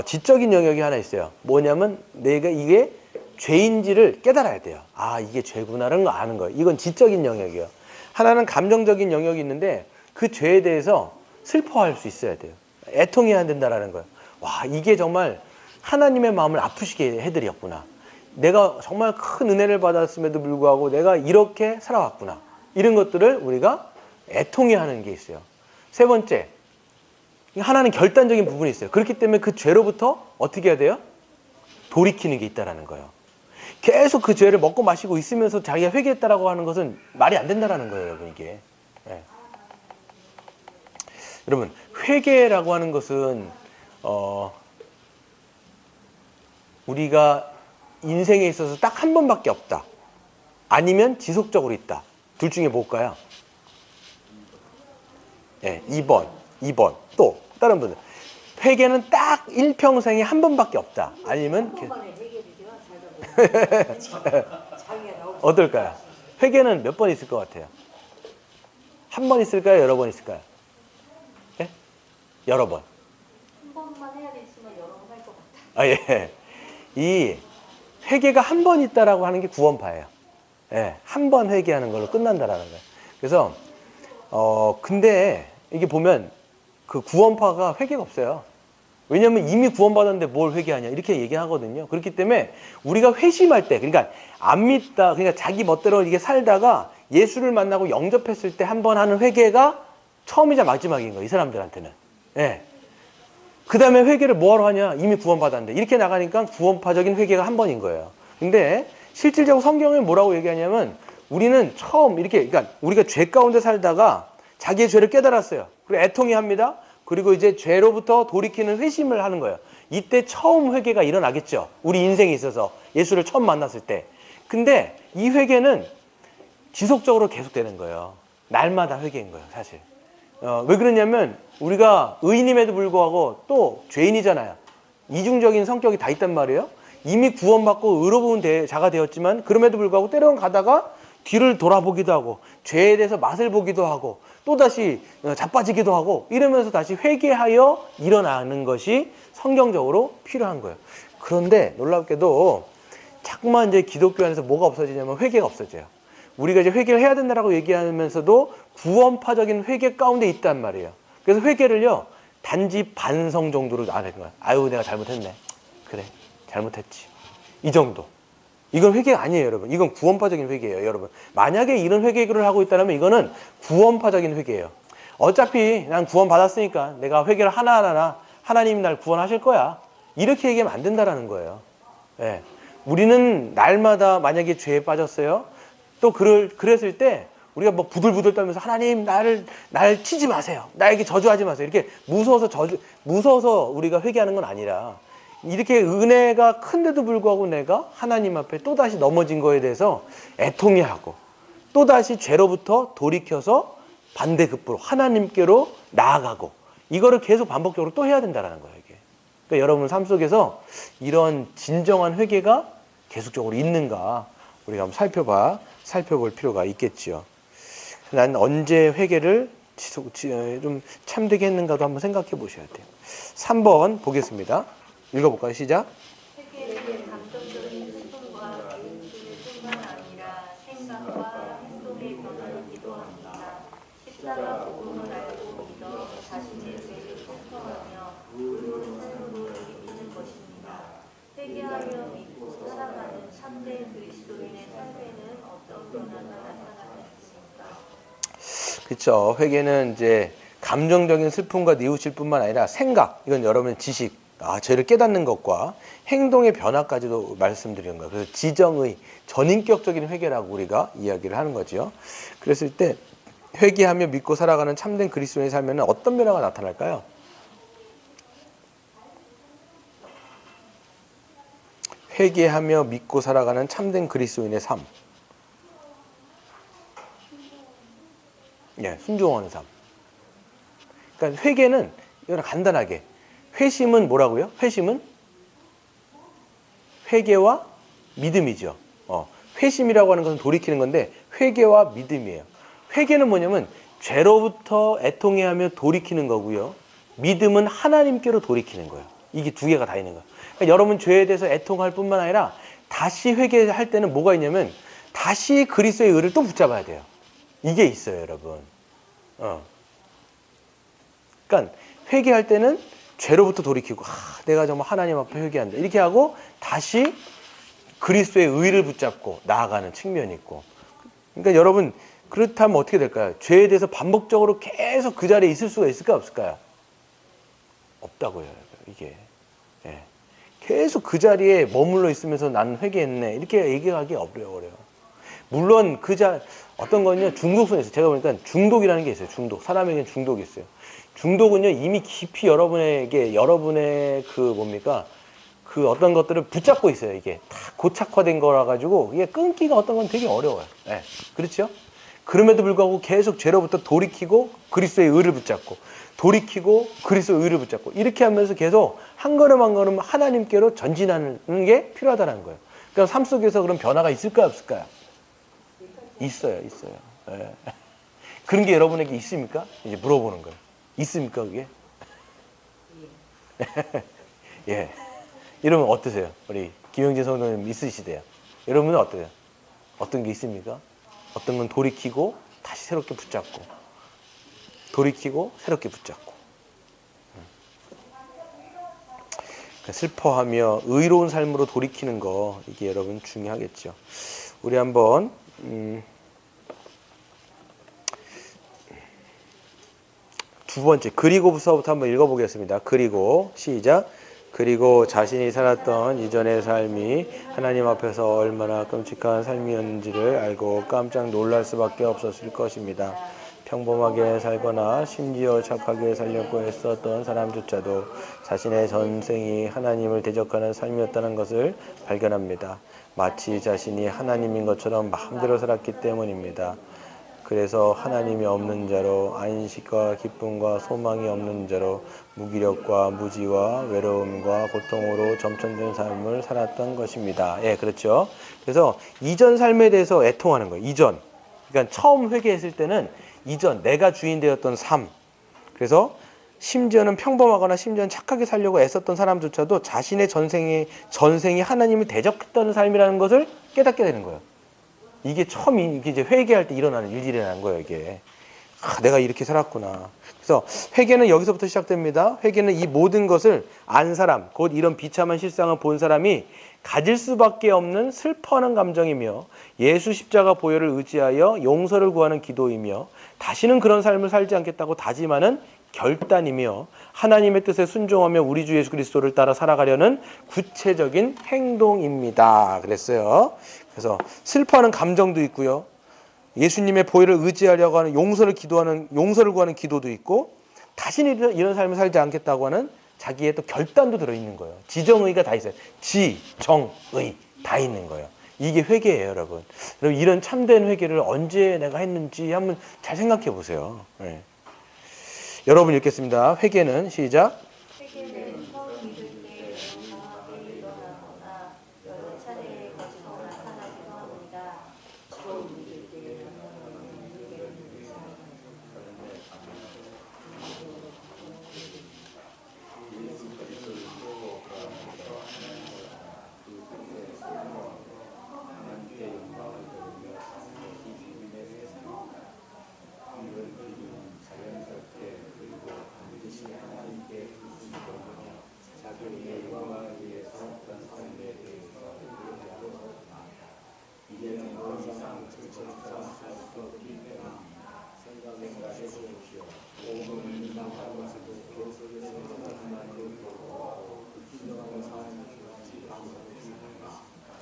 지적인 영역이 하나 있어요. 뭐냐면, 내가 이게 죄인지를 깨달아야 돼요. 아, 이게 죄구나라는 거 아는 거예요. 이건 지적인 영역이에요. 하나는 감정적인 영역이 있는데, 그 죄에 대해서 슬퍼할 수 있어야 돼요. 애통해야 된다라는 거예요. 와, 이게 정말 하나님의 마음을 아프시게 해드렸구나. 내가 정말 큰 은혜를 받았음에도 불구하고 내가 이렇게 살아왔구나. 이런 것들을 우리가 애통해 하는 게 있어요. 세 번째, 하나는 결단적인 부분이 있어요. 그렇기 때문에 그 죄로부터 어떻게 해야 돼요? 돌이키는 게 있다는 거예요. 계속 그 죄를 먹고 마시고 있으면서 자기가 회개했다라고 하는 것은 말이 안 된다는 거예요, 여러분, 이게. 네. 여러분, 회개라고 하는 것은, 우리가 인생에 있어서 딱 한 번밖에 없다. 아니면 지속적으로 있다. 둘 중에 뭘까요? 네, 2번. 또 다른 분들. 회개는 딱 일평생에 한 번밖에 없다. 아니면 한 번에 회개를 살다 보면 자기가 나오고 어떨까요? 회개는 몇 번 있을 것 같아요? 한 번 있을까요? 여러 번 있을까요? 예? 여러 번. 한 번만 해야 됐으면 여러 번 할 것 같아. 아, 예. 이 회개가 한 번 있다라고 하는 게 구원파예요. 예. 한 번 회개하는 걸로 끝난다라는 거예요. 그래서, 근데 이게 보면 그 구원파가 회개가 없어요. 왜냐하면 이미 구원받았는데 뭘 회개하냐 이렇게 얘기하거든요. 그렇기 때문에 우리가 회심할 때, 그러니까 안 믿다, 그러니까 자기 멋대로 이게 살다가 예수를 만나고 영접했을 때 한 번 하는 회개가 처음이자 마지막인 거예요. 이 사람들한테는. 예. 그 다음에 회개를 뭐하러 하냐? 이미 구원받았는데. 이렇게 나가니까 구원파적인 회개가 한 번인 거예요. 근데 실질적으로 성경에 뭐라고 얘기하냐면 우리는 처음 이렇게, 그러니까 우리가 죄 가운데 살다가 자기의 죄를 깨달았어요. 그리고 애통해 합니다. 그리고 이제 죄로부터 돌이키는 회심을 하는 거예요. 이때 처음 회개가 일어나겠죠. 우리 인생에 있어서 예수를 처음 만났을 때. 근데 이 회개는 지속적으로 계속되는 거예요. 날마다 회개인 거예요, 사실. 왜 그러냐면 우리가 의인임에도 불구하고 또 죄인이잖아요. 이중적인 성격이 다 있단 말이에요. 이미 구원받고 의로운 자가 되었지만 그럼에도 불구하고 때로는 가다가 뒤를 돌아보기도 하고 죄에 대해서 맛을 보기도 하고 또다시 자빠지기도 하고 이러면서 다시 회개하여 일어나는 것이 성경적으로 필요한 거예요. 그런데 놀랍게도 자꾸만 이제 기독교 안에서 뭐가 없어지냐면 회개가 없어져요. 우리가 이제 회개를 해야 된다라고 얘기하면서도 구원파적인 회개 가운데 있단 말이에요. 그래서 회개를요 단지 반성 정도로 안 하는 거야. 아유 내가 잘못했네. 그래 잘못했지. 이 정도. 이건 회개가 아니에요, 여러분. 이건 구원파적인 회개예요, 여러분. 만약에 이런 회개를 하고 있다면 이거는 구원파적인 회개예요. 어차피 난 구원 받았으니까 내가 회개를 하나하나 하나님이 날 구원하실 거야. 이렇게 얘기하면 안 된다라는 거예요. 예. 우리는 날마다 만약에 죄에 빠졌어요. 또 그랬을 때 우리가 뭐 부들부들 떨면서 하나님 날 치지 마세요. 나에게 저주하지 마세요. 이렇게 무서워서 우리가 회개하는 건 아니라 이렇게 은혜가 큰데도 불구하고 내가 하나님 앞에 또다시 넘어진 거에 대해서 애통해하고 또다시 죄로부터 돌이켜서 반대급부로 하나님께로 나아가고 이거를 계속 반복적으로 또 해야 된다는 거예요. 이게. 그러니까 여러분 삶 속에서 이런 진정한 회개가 계속적으로 있는가 우리가 한번 살펴볼 필요가 있겠지요. 난 언제 회개를 좀 참되게 했는가도 한번 생각해 보셔야 돼요. 3번 보겠습니다. 읽어볼까요? 시작. 회개는 감정적인 수준과 기술뿐만 아니라 생각과 행동의 변화이기도 합니다. 십자가 복음을 알고 믿어 자신의 죄를 청소하며 의로운 삶으로 이기는 것입니다. 회개하며 믿고 살아가는 참된 그리스도인의 삶에는 어떤 변화가 나타나겠습니까? 그렇죠. 회개는 이제 감정적인 슬픔과 뉘우칠 뿐만 아니라 생각, 이건 여러분의 지식, 죄를 깨닫는 것과 행동의 변화까지도 말씀드리는 거예요. 그래서 지정의 전인격적인 회개라고 우리가 이야기를 하는 거죠. 그랬을 때 회개하며 믿고 살아가는 참된 그리스도인의 삶에는 어떤 변화가 나타날까요? 회개하며 믿고 살아가는 참된 그리스도인의 삶. 예, 순종하는 삶. 그러니까 회개는 이거는 간단하게 회심은 뭐라고요? 회심은 회개와 믿음이죠. 회심이라고 하는 것은 돌이키는 건데 회개와 믿음이에요. 회개는 뭐냐면 죄로부터 애통해하며 돌이키는 거고요. 믿음은 하나님께로 돌이키는 거예요. 이게 두 개가 다 있는 거예요. 그러니까 여러분 죄에 대해서 애통할 뿐만 아니라 다시 회개할 때는 뭐가 있냐면 다시 그리스도의 의를 또 붙잡아야 돼요. 이게 있어요, 여러분. 그러니까 회개할 때는 죄로부터 돌이키고 내가 정말 하나님 앞에 회개한다 이렇게 하고 다시 그리스도의 의를 붙잡고 나아가는 측면이 있고 그러니까 여러분 그렇다면 어떻게 될까요? 죄에 대해서 반복적으로 계속 그 자리에 있을 수가 있을까요? 없을까요? 없다고요. 이게 계속 그 자리에 머물러 있으면서 나는 회개했네 이렇게 얘기하기 어려워요. 물론 어떤 건요 중독성이 있어요. 제가 보니까 중독이라는 게 있어요. 중독. 사람에게는 중독이 있어요. 중독은요 이미 깊이 여러분의 그 어떤 것들을 붙잡고 있어요. 이게 다 고착화된 거라 가지고 이게 끊기가 어떤 건 되게 어려워요. 네. 그렇죠? 그럼에도 불구하고 계속 죄로부터 돌이키고 그리스도의 의를 붙잡고 돌이키고 그리스도의 의를 붙잡고 이렇게 하면서 계속 한 걸음 한 걸음 하나님께로 전진하는 게 필요하다는 거예요. 그러니까 삶 속에서 그런 변화가 있을까요, 없을까요? 있어요. 네. 그런 게 여러분에게 있습니까? 이제 물어보는 거예요. 있습니까, 그게? 예. 여러분 어떠세요? 우리 김영진 성도님 있으시대요. 여러분은 어떠세요? 어떤 게 있습니까? 어떤 건 돌이키고 다시 새롭게 붙잡고 돌이키고 새롭게 붙잡고 그러니까 슬퍼하며 의로운 삶으로 돌이키는 거 이게 여러분 중요하겠죠. 우리 한번 두 번째 그리고부터부터 한번 읽어보겠습니다. 그리고 시작. 그리고 자신이 살았던 이전의 삶이 하나님 앞에서 얼마나 끔찍한 삶이었는지를 알고 깜짝 놀랄 수밖에 없었을 것입니다. 평범하게 살거나 심지어 착하게 살려고 애썼던 사람조차도 자신의 전생이 하나님을 대적하는 삶이었다는 것을 발견합니다. 마치 자신이 하나님인 것처럼 마음대로 살았기 때문입니다. 그래서 하나님이 없는 자로, 안식과 기쁨과 소망이 없는 자로 무기력과 무지와 외로움과 고통으로 점천된 삶을 살았던 것입니다. 예, 그렇죠. 그래서 이전 삶에 대해서 애통하는 거예요. 이전. 그러니까 처음 회개했을 때는 이전 내가 주인 되었던 삶. 그래서 심지어는 평범하거나 심지어는 착하게 살려고 애썼던 사람조차도 자신의 전생이 하나님을 대적했다는 삶이라는 것을 깨닫게 되는 거예요. 이게 이게 이제 회개할 때 일어나는 일이 일어나는 거예요, 이게. 내가 이렇게 살았구나. 그래서 회개는 여기서부터 시작됩니다. 회개는 이 모든 것을 안 사람, 곧 이런 비참한 실상을 본 사람이 가질 수밖에 없는 슬퍼하는 감정이며 예수 십자가 보혈을 의지하여 용서를 구하는 기도이며 다시는 그런 삶을 살지 않겠다고 다짐하는 결단이며 하나님의 뜻에 순종하며 우리 주 예수 그리스도를 따라 살아가려는 구체적인 행동입니다. 그랬어요. 그래서 슬퍼하는 감정도 있고요. 예수님의 보혈을 의지하려고 하는 용서를 구하는 기도도 있고 다시는 이런 삶을 살지 않겠다고 하는 자기의 또 결단도 들어있는 거예요. 지정의가 다 있어요. 정의 다 있는 거예요. 이게 회개예요, 여러분. 여러분 이런 참된 회개를 언제 내가 했는지 한번 잘 생각해 보세요. 네. 여러분 읽겠습니다. 회개는 시작. 회개는 처음 믿을 때 강하게 일어나거나 여러 차례 거치고 나타나기도 합니다.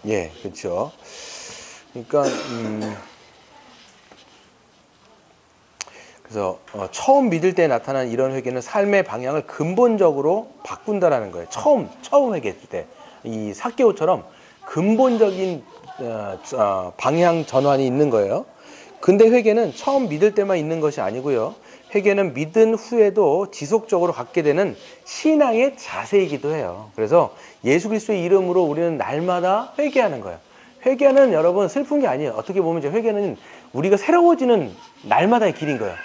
예, 그렇죠. 그러니까 그래서 처음 믿을 때 나타난 이런 회개는 삶의 방향을 근본적으로 바꾼다라는 거예요. 처음 회개했을 때 이 삭개오처럼 근본적인 방향 전환이 있는 거예요. 근데 회개는 처음 믿을 때만 있는 것이 아니고요. 회개는 믿은 후에도 지속적으로 갖게 되는 신앙의 자세이기도 해요. 그래서 예수 그리스도의 이름으로 우리는 날마다 회개하는 거예요. 회개는 여러분 슬픈 게 아니에요. 어떻게 보면 이제 회개는 우리가 새로워지는 날마다의 길인 거예요.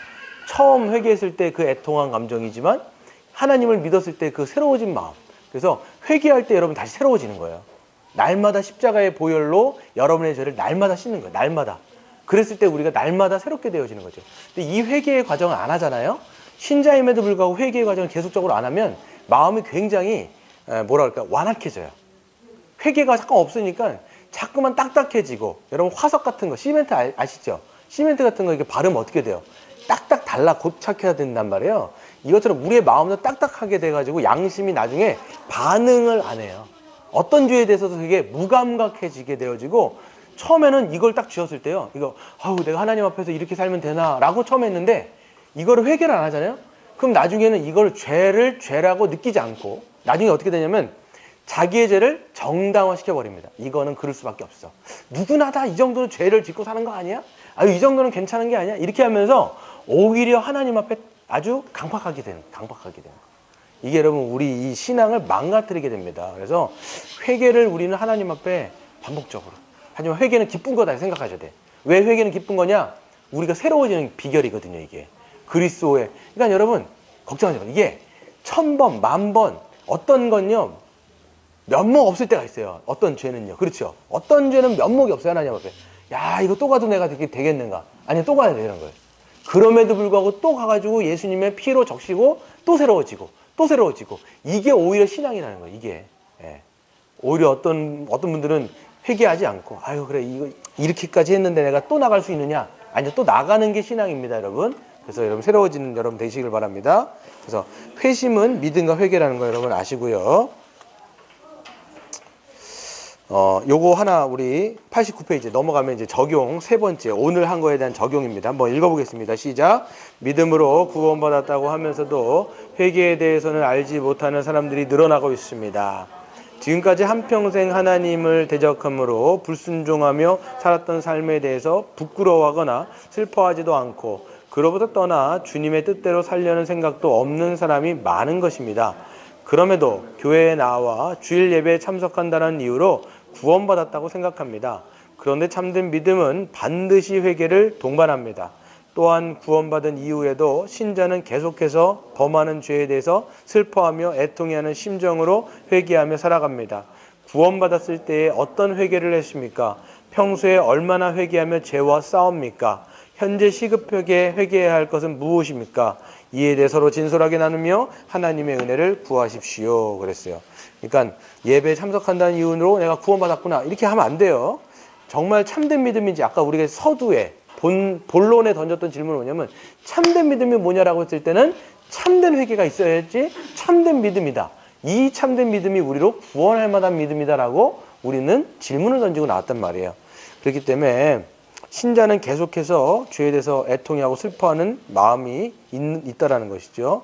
처음 회개했을 때 그 애통한 감정이지만 하나님을 믿었을 때 그 새로워진 마음. 그래서 회개할 때 여러분 다시 새로워지는 거예요. 날마다 십자가의 보혈로 여러분의 죄를 날마다 씻는 거예요. 날마다. 그랬을 때 우리가 날마다 새롭게 되어지는 거죠. 근데 이 회개의 과정을 안 하잖아요. 신자임에도 불구하고 회개의 과정을 계속적으로 안 하면 마음이 굉장히 완악해져요. 회개가 잠깐 없으니까 자꾸만 딱딱해지고, 여러분 화석 같은 거, 시멘트 아시죠? 시멘트 같은 거 이렇게 바르면 어떻게 돼요? 딱딱 달라 고착해야 된단 말이에요. 이것처럼 우리의 마음도 딱딱하게 돼가지고 양심이 나중에 반응을 안 해요. 어떤 죄에 대해서도 되게 무감각해지게 되어지고, 처음에는 이걸 딱 쥐었을 때요, 내가 하나님 앞에서 이렇게 살면 되나 라고 처음 했는데 이거를 회개를 안 하잖아요. 그럼 나중에는 이걸 죄라고 느끼지 않고 나중에 어떻게 되냐면 자기의 죄를 정당화 시켜버립니다. 이거는 그럴 수밖에 없어. 누구나 다 이 정도는 죄를 짓고 사는 거 아니야? 이 정도는 괜찮은 게 아니야? 이렇게 하면서 오히려 하나님 앞에 아주 강팍하게 되는 거예요. 이게 여러분 우리 이 신앙을 망가뜨리게 됩니다. 그래서 회개를 우리는 하나님 앞에 반복적으로. 하지만 회개는 기쁜 거다 생각하셔야 돼. 왜 회개는 기쁜 거냐? 우리가 새로워지는 비결이거든요, 이게. 그리스도의. 그러니까 여러분 걱정하지 마세요. 이게 1000번, 10,000번 어떤 건요 면목 없을 때가 있어요. 어떤 죄는요. 그렇죠. 어떤 죄는 면목이 없어요, 하나님 앞에. 야, 이거 또 가도 내가 되겠는가? 아니, 또 가야 되는 거예요. 그럼에도 불구하고 또 가가지고 예수님의 피로 적시고 또 새로워지고 또 새로워지고. 이게 오히려 신앙이라는 거예요, 이게. 예. 오히려 어떤 분들은 회개하지 않고, 그래, 이거 이렇게까지 했는데 내가 또 나갈 수 있느냐? 아니요, 또 나가는 게 신앙입니다, 여러분. 그래서 여러분 새로워지는 여러분 되시길 바랍니다. 그래서 회심은 믿음과 회개라는 거 여러분 아시고요. 요거 하나 우리 89페이지 넘어가면 이제 적용 세 번째 오늘 한 거에 대한 적용입니다. 한번 읽어보겠습니다. 시작. 믿음으로 구원받았다고 하면서도 회개에 대해서는 알지 못하는 사람들이 늘어나고 있습니다. 지금까지 한평생 하나님을 대적함으로 불순종하며 살았던 삶에 대해서 부끄러워하거나 슬퍼하지도 않고 그로부터 떠나 주님의 뜻대로 살려는 생각도 없는 사람이 많은 것입니다. 그럼에도 교회에 나와 주일 예배에 참석한다는 이유로 구원받았다고 생각합니다. 그런데 참된 믿음은 반드시 회개를 동반합니다. 또한 구원받은 이후에도 신자는 계속해서 범하는 죄에 대해서 슬퍼하며 애통해하는 심정으로 회개하며 살아갑니다. 구원받았을 때에 어떤 회개를 했습니까? 평소에 얼마나 회개하며 죄와 싸웁니까? 현재 시급하게 회개해야 할 것은 무엇입니까? 이에 대해 서로 진솔하게 나누며 하나님의 은혜를 구하십시오. 그랬어요. 그러니까 예배에 참석한다는 이유로 내가 구원받았구나 이렇게 하면 안 돼요. 정말 참된 믿음인지 아까 우리가 서두에 본론에 던졌던 질문은 뭐냐면 참된 믿음이 뭐냐라고 했을 때는 참된 회개가 있어야지 참된 믿음이다. 이 참된 믿음이 우리로 구원할 만한 믿음이다라고 우리는 질문을 던지고 나왔단 말이에요. 그렇기 때문에 신자는 계속해서 죄에 대해서 애통해하고 슬퍼하는 마음이 있다라는 것이죠.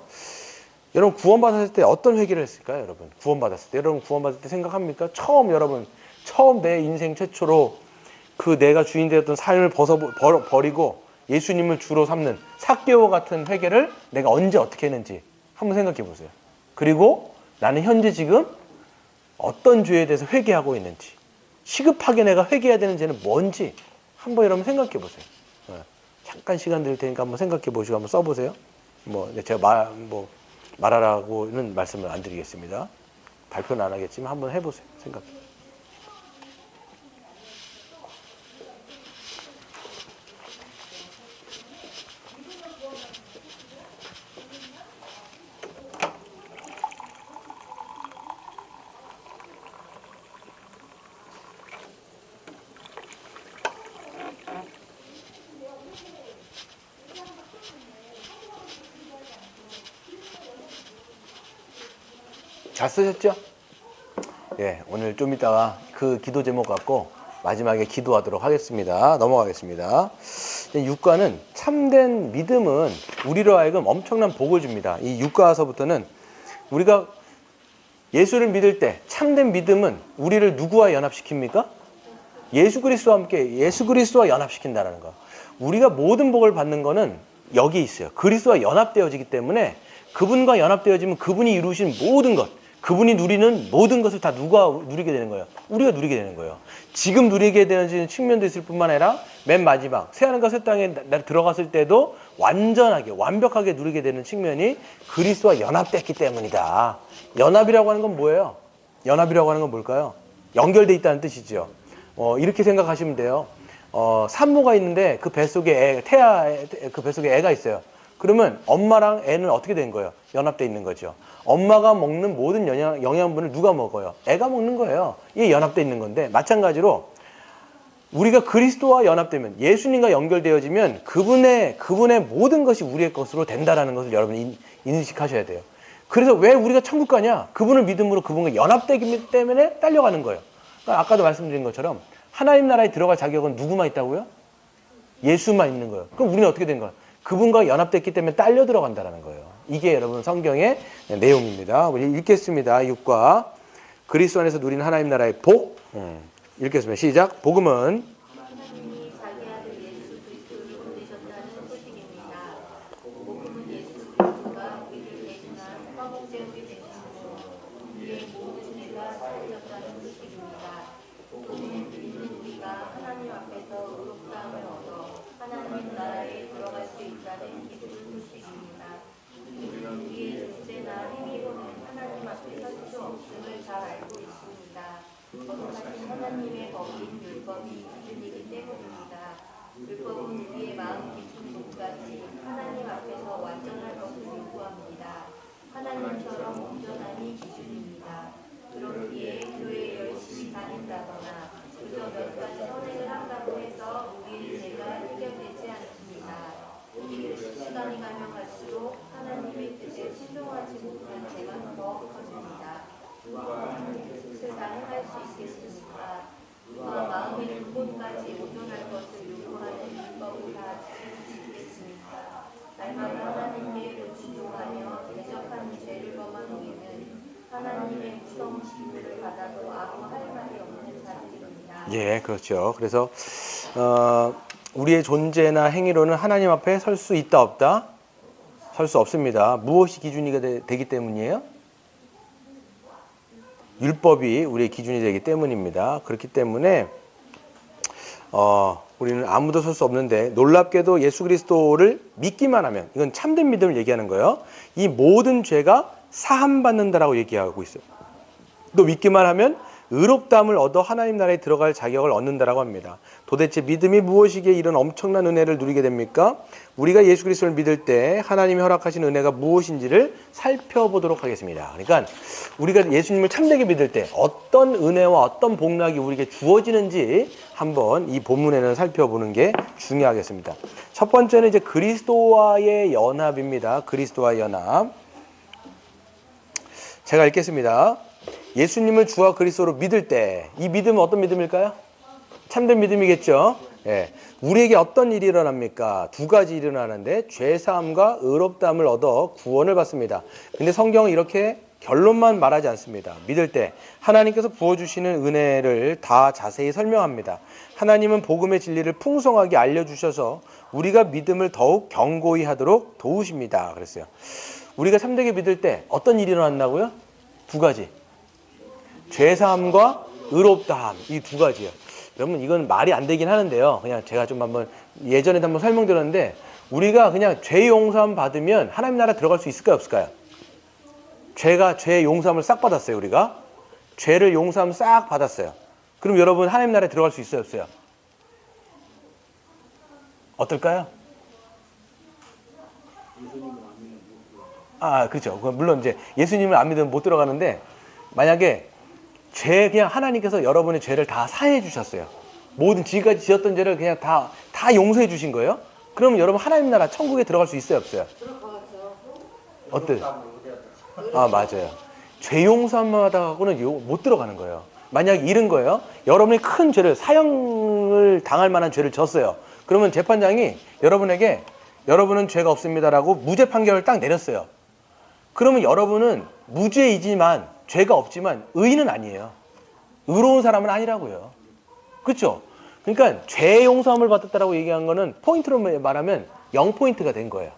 여러분 구원받았을 때 어떤 회개를 했을까요? 여러분 구원받았을 때 여러분 구원받을 때 생각합니까? 처음 내 인생 최초로 그 내가 주인 되었던 삶을 버리고 예수님을 주로 삼는 삭개오 같은 회개를 내가 언제 어떻게 했는지 한번 생각해 보세요. 그리고 나는 현재 지금 어떤 죄에 대해서 회개하고 있는지 시급하게 내가 회개해야 되는 죄는 뭔지 한번 여러분 생각해 보세요. 잠깐 시간 드릴 테니까 한번 생각해 보시고 한번 써보세요. 제가 말하라고는 말씀을 안 드리겠습니다. 발표는 안 하겠지만 한번 해보세요. 생각해. 잘 쓰셨죠? 예, 오늘 좀 이따가 그 기도 제목 갖고 마지막에 기도하도록 하겠습니다. 넘어가겠습니다. 6과는 참된 믿음은 우리로 하여금 엄청난 복을 줍니다. 이 6과서부터는 우리가 예수를 믿을 때 참된 믿음은 우리를 누구와 연합시킵니까? 예수 그리스도와 함께 예수 그리스도와 연합시킨다는 거. 우리가 모든 복을 받는 거는 여기 있어요. 그리스도와 연합되어지기 때문에 그분과 연합되어지면 그분이 이루신 모든 것, 그분이 누리는 모든 것을 다 누가 누리게 되는 거예요? 우리가 누리게 되는 거예요. 지금 누리게 되는 측면도 있을 뿐만 아니라 맨 마지막 새하늘과 새 땅에 들어갔을 때도 완전하게 완벽하게 누리게 되는 측면이 그리스도와 연합됐기 때문이다. 연합이라고 하는 건 뭐예요? 연합이라고 하는 건 뭘까요? 연결돼 있다는 뜻이죠. 이렇게 생각하시면 돼요. 산모가 있는데 그 뱃속에 그 뱃속에 애가 있어요. 그러면 엄마랑 애는 어떻게 된 거예요? 연합돼 있는 거죠. 엄마가 먹는 모든 영양분을 누가 먹어요? 애가 먹는 거예요. 이게 연합돼 있는 건데 마찬가지로 우리가 그리스도와 연합되면 예수님과 연결되어지면 그분의 모든 것이 우리의 것으로 된다라는 것을 여러분 인식하셔야 돼요. 그래서 왜 우리가 천국 가냐? 그분을 믿음으로 그분과 연합되기 때문에 딸려가는 거예요. 그러니까 아까도 말씀드린 것처럼 하나님 나라에 들어갈 자격은 누구만 있다고요? 예수만 있는 거예요. 그럼 우리는 어떻게 된 거예요? 그분과 연합됐기 때문에 딸려 들어간다는 거예요. 이게 여러분 성경의 내용입니다. 우리 읽겠습니다. 6과 그리스도 안에서 누리는 하나님 나라의 복. 읽겠습니다. 시작. 복음은 하나님이 자기 아들 예수 그리스도를 보내셨다는 소식입니다. 복음은 예수 그리스도가 우리를 대신한 화목제물이 되심으로 우리의 모든 죄가 사해졌다는 소식입니다. 복음은 믿는 우리가 하나님 앞에서 의롭다함을 얻어 하나님 나라에 들어갈 수 있다는 기쁜 소식입니다. 우리는 우리의 존재나 행위로는 하나님 앞에 설 수 없음을 잘 알고 있습니다. 거룩하신 하나님의 법인 율법이 기준이기 때문입니다. 율법은 우리의 마음 깊은 곳까지 하나님 앞에서 완전할 것을 요구합니다. 하나님처럼 온전함이 기준입니다. 그렇기에 교회에 열심히 다닌다거나 그저 몇 가지 선행을 한다고 해서 우리의 죄가 해결되지 않습니다. 오히려 시간이 가면 갈수록 하나님의 뜻에 순종하지 못한 죄가 더 커집니다. 하나님의 뜻을 다 행할 수 있겠습니까? 예, 그렇죠. 그래서 우리의 존재나 행위로는 하나님 앞에 설 수 있다 없다? 설 수 없습니다. 무엇이 기준이 되기 때문이에요? 율법이 우리의 기준이 되기 때문입니다. 그렇기 때문에 우리는 아무도 설 수 없는데, 놀랍게도 예수 그리스도를 믿기만 하면, 이건 참된 믿음을 얘기하는 거예요. 이 모든 죄가 사함받는다라고 얘기하고 있어요. 또 믿기만 하면 의롭다함을 얻어 하나님 나라에 들어갈 자격을 얻는다라고 합니다. 도대체 믿음이 무엇이기에 이런 엄청난 은혜를 누리게 됩니까? 우리가 예수 그리스도를 믿을 때 하나님이 허락하신 은혜가 무엇인지를 살펴보도록 하겠습니다. 그러니까 우리가 예수님을 참되게 믿을 때 어떤 은혜와 어떤 복락이 우리에게 주어지는지 한번 이 본문에는 살펴보는 게 중요하겠습니다. 첫 번째는 이제 그리스도와의 연합입니다. 그리스도와의 연합. 제가 읽겠습니다. 예수님을 주와 그리스도로 믿을 때, 이 믿음은 어떤 믿음일까요? 참된 믿음이겠죠. 예. 우리에게 어떤 일이 일어납니까? 두 가지 일이 일어나는데, 죄사함과 의롭다함을 얻어 구원을 받습니다. 근데 성경은 이렇게 결론만 말하지 않습니다. 믿을 때 하나님께서 부어주시는 은혜를 다 자세히 설명합니다. 하나님은 복음의 진리를 풍성하게 알려주셔서 우리가 믿음을 더욱 견고히 하도록 도우십니다. 그랬어요. 우리가 참되게 믿을 때 어떤 일이 일어난다고요? 두 가지. 죄사함과 의롭다함, 이 두 가지요. 여러분, 이건 말이 안 되긴 하는데요. 그냥 제가 좀 한번 예전에도 한번 설명드렸는데, 우리가 그냥 죄 용서함 받으면 하나님 나라 들어갈 수 있을까요, 없을까요? 죄 용서함을 싹 받았어요. 우리가 죄를 용서함 싹 받았어요. 그럼 여러분 하나님 나라에 들어갈 수 있어요, 없어요? 어떨까요? 그렇죠. 물론 이제 예수님을 안 믿으면 못 들어가는데, 만약에 그냥 하나님께서 여러분의 죄를 다 사해 주셨어요. 모든 지금까지 지었던 죄를 그냥 다 용서해 주신 거예요. 그러면 여러분 하나님 나라 천국에 들어갈 수 있어요, 없어요? 어때요? 맞아요. 죄 용서만 하다가고는 못 들어가는 거예요. 만약 이런 거예요. 여러분이 큰 죄를, 사형을 당할 만한 죄를 졌어요. 그러면 재판장이 여러분은 죄가 없습니다라고 무죄 판결을 딱 내렸어요. 그러면 여러분은 무죄이지만, 죄가 없지만 의인은 아니에요. 의로운 사람은 아니라고요. 그렇죠? 그러니까 죄 용서함을 받았다라고 얘기한 거는 포인트로 말하면 0포인트가 된 거예요.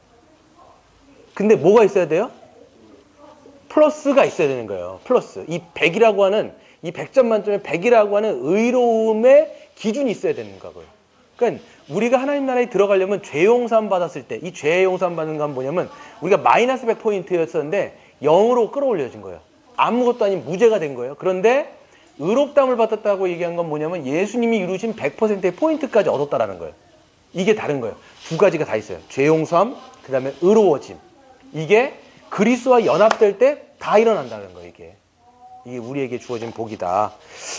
근데 뭐가 있어야 돼요? 플러스가 있어야 되는 거예요. 플러스. 이 100이라고 하는, 이 100점 만점에 100이라고 하는 의로움의 기준이 있어야 되는 거고요. 그러니까 우리가 하나님 나라에 들어가려면 죄 용서함 받았을 때, 이 죄 용서함 받는 건 뭐냐면, 우리가 마이너스 100포인트였었는데 0으로 끌어올려진 거예요. 아무것도 아닌 무죄가 된 거예요. 그런데 의롭다함을 받았다고 얘기한 건 뭐냐면, 예수님이 이루신 100%의 포인트까지 얻었다라는 거예요. 이게 다른 거예요. 두 가지가 다 있어요. 죄 용서함, 그 다음에 의로워짐. 이게 그리스도와 연합될 때 다 일어난다는 거예요. 이게 우리에게 주어진 복이다.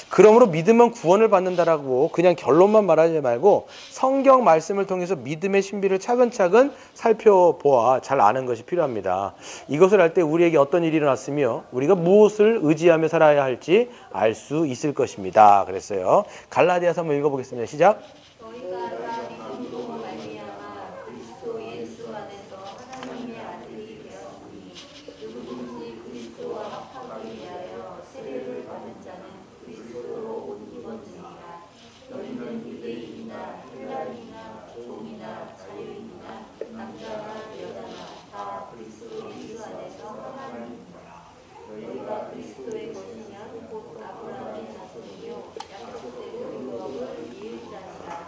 그러므로 믿음은 구원을 받는다라고 그냥 결론만 말하지 말고, 성경 말씀을 통해서 믿음의 신비를 차근차근 살펴보아 잘 아는 것이 필요합니다. 이것을 할 때 우리에게 어떤 일이 일어났으며 우리가 무엇을 의지하며 살아야 할지 알 수 있을 것입니다. 그랬어요. 갈라디아서 한번 읽어보겠습니다. 시작. 너희가 다 믿음으로 말미암아 그리스도 예수 안에서 하나님의 아들이 되었으니, 누구든지 그리스도와 합하기 위하여 세례를 받은 자는 그리스도로 옷 입었느니라. 너희는 유대인이나 헬라인이나 종이나 자유인이나 남자나 여자나 다 그리스도 예수 안에서 하나님이라. 너희가 그리스도의 것이냐 곧 아브라함의 자손이요 약속대로 율법을 이을 자니라.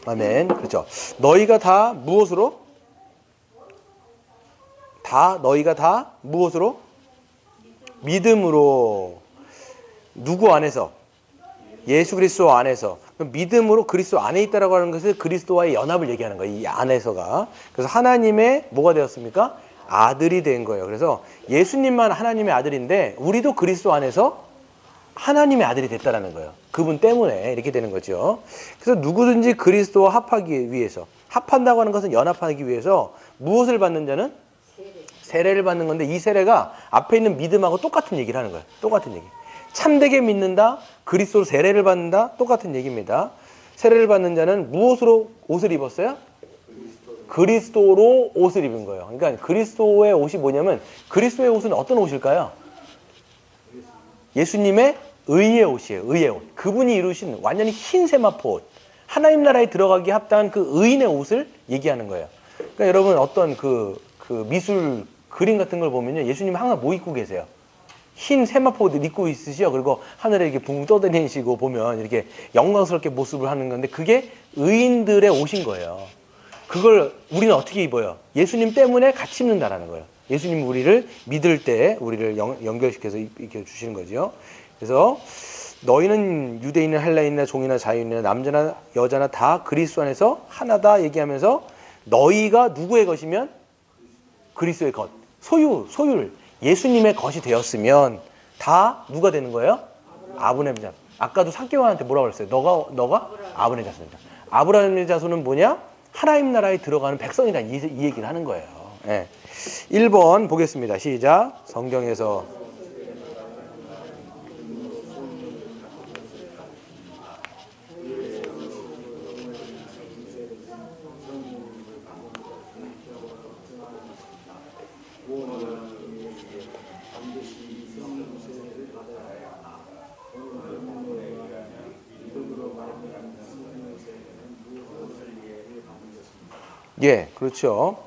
아멘. 그렇죠. 너희가 다 무엇으로? 너희가 다 무엇으로? 믿음으로. 누구 안에서? 예수 그리스도 안에서. 믿음으로 그리스도 안에 있다라고 하는 것은 그리스도와의 연합을 얘기하는 거예요. 이 안에서가. 그래서 하나님의 뭐가 되었습니까? 아들이 된 거예요. 그래서 예수님만 하나님의 아들인데, 우리도 그리스도 안에서 하나님의 아들이 됐다라는 거예요. 그분 때문에 이렇게 되는 거죠. 그래서 누구든지 그리스도와 합하기 위해서, 합한다고 하는 것은 연합하기 위해서 무엇을 받는 자는? 세례를 받는 건데, 이 세례가 앞에 있는 믿음하고 똑같은 얘기를 하는 거예요. 똑같은 얘기. 참되게 믿는다, 그리스도로 세례를 받는다, 똑같은 얘기입니다. 세례를 받는 자는 무엇으로 옷을 입었어요? 그리스도로 옷을 입은 거예요. 그러니까 그리스도의 옷이 뭐냐면, 그리스도의 옷은 어떤 옷일까요? 예수님의 의의 옷이에요. 의의 옷. 그분이 이루신 완전히 흰 세마포 옷. 하나님 나라에 들어가기 합당한 그 의인의 옷을 얘기하는 거예요. 그러니까 여러분 어떤 그 미술 그림 같은 걸 보면요. 예수님 항상 뭐 입고 계세요? 흰 세마포 옷을 입고 있으시죠. 그리고 하늘에 이렇게 붕 떠다니시고 보면 이렇게 영광스럽게 모습을 하는 건데 그게 의인들의 옷인 거예요. 그걸 우리는 어떻게 입어요? 예수님 때문에 같이 입는다라는 거예요. 예수님 우리를 믿을 때 우리를 연결시켜서 입혀 주시는 거죠. 그래서 너희는 유대인이나 헬라인이나 종이나 자유인이나 남자나 여자나 다 그리스도 안에서 하나다 얘기하면서 너희가 누구의 것이면 그리스도의 것. 소유를 예수님의 것이 되었으면 다 누가 되는 거예요? 아브라함의 자손. 아까도 삭개와한테 뭐라고 그랬어요? 너가 아브라함의 자손이다. 아브라함의 자손은 뭐냐? 하나님 나라에 들어가는 백성이다. 이 얘기를 하는 거예요. 예. 1번 보겠습니다. 시작. 성경에서 예, 그렇죠.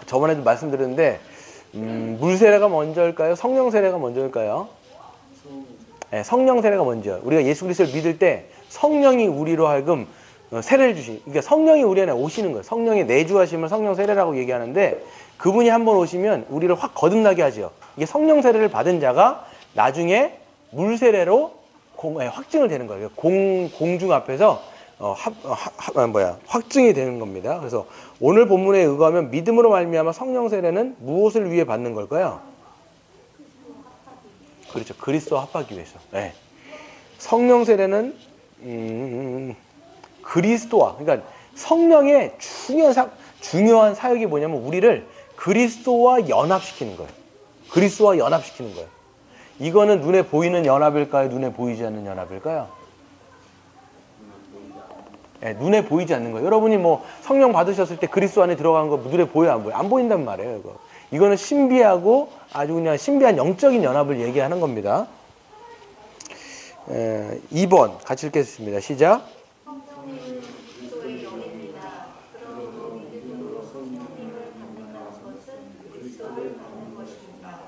저번에도 말씀드렸는데 물 세례가 먼저일까요? 성령 세례가 먼저일까요? 네, 성령 세례가 먼저. 우리가 예수 그리스도를 믿을 때 성령이 우리로 하여금 세례를 그러니까 성령이 우리 안에 오시는 거예요. 성령의 내주하심을 성령 세례라고 얘기하는데 그분이 한번 오시면 우리를 확 거듭나게 하죠. 이게 성령 세례를 받은 자가 나중에 물 세례로 확증을 되는 거예요. 공중 앞에서 확증이 되는 겁니다. 그래서 오늘 본문에 의거하면 믿음으로 말미암아 성령 세례는 무엇을 위해 받는 걸까요? 그렇죠. 그리스도와 합하기 위해서. 네. 성령 세례는 그리스도와 그러니까 성령의 중요한 사역이 뭐냐면 우리를 그리스도와 연합시키는 거예요. 그리스도와 연합시키는 거예요. 이거는 눈에 보이는 연합일까요? 눈에 보이지 않는 연합일까요? 네, 눈에 보이지 않는 거예요. 여러분이 뭐 성령 받으셨을 때 그리스도 안에 들어간 거 눈에 보여요? 안 보여요? 안 보인단 말이에요. 이거는 신비하고 아주 그냥 신비한 영적인 연합을 얘기하는 겁니다. 2번 같이 읽겠습니다. 시작. 성령은 그리스도의 영입니다. 그러므로 믿음으로 성령님을 받는 것은 그리스도를 받는 것입니다.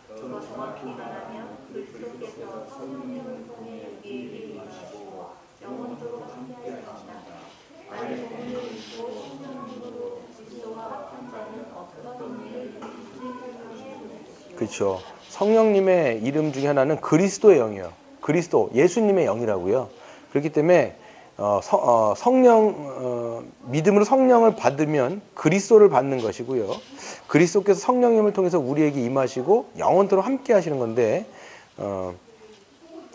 더 정확히 말하면 그리스도께서 성령님을 통해 우리에게 임하시고 영원토록 함께하신다. 만일 오늘 믿고 성령님으로 그리스도와 합한 자는 어떤 은혜를 누리는지 설명해 보십시오. 그렇죠. 성령님의 이름 중에 하나는 그리스도의 영이에요. 그리스도, 예수님의 영이라고요. 그렇기 때문에 믿음으로 성령을 받으면 그리스도를 받는 것이고요. 그리스도께서 성령님을 통해서 우리에게 임하시고 영원토록 함께 하시는 건데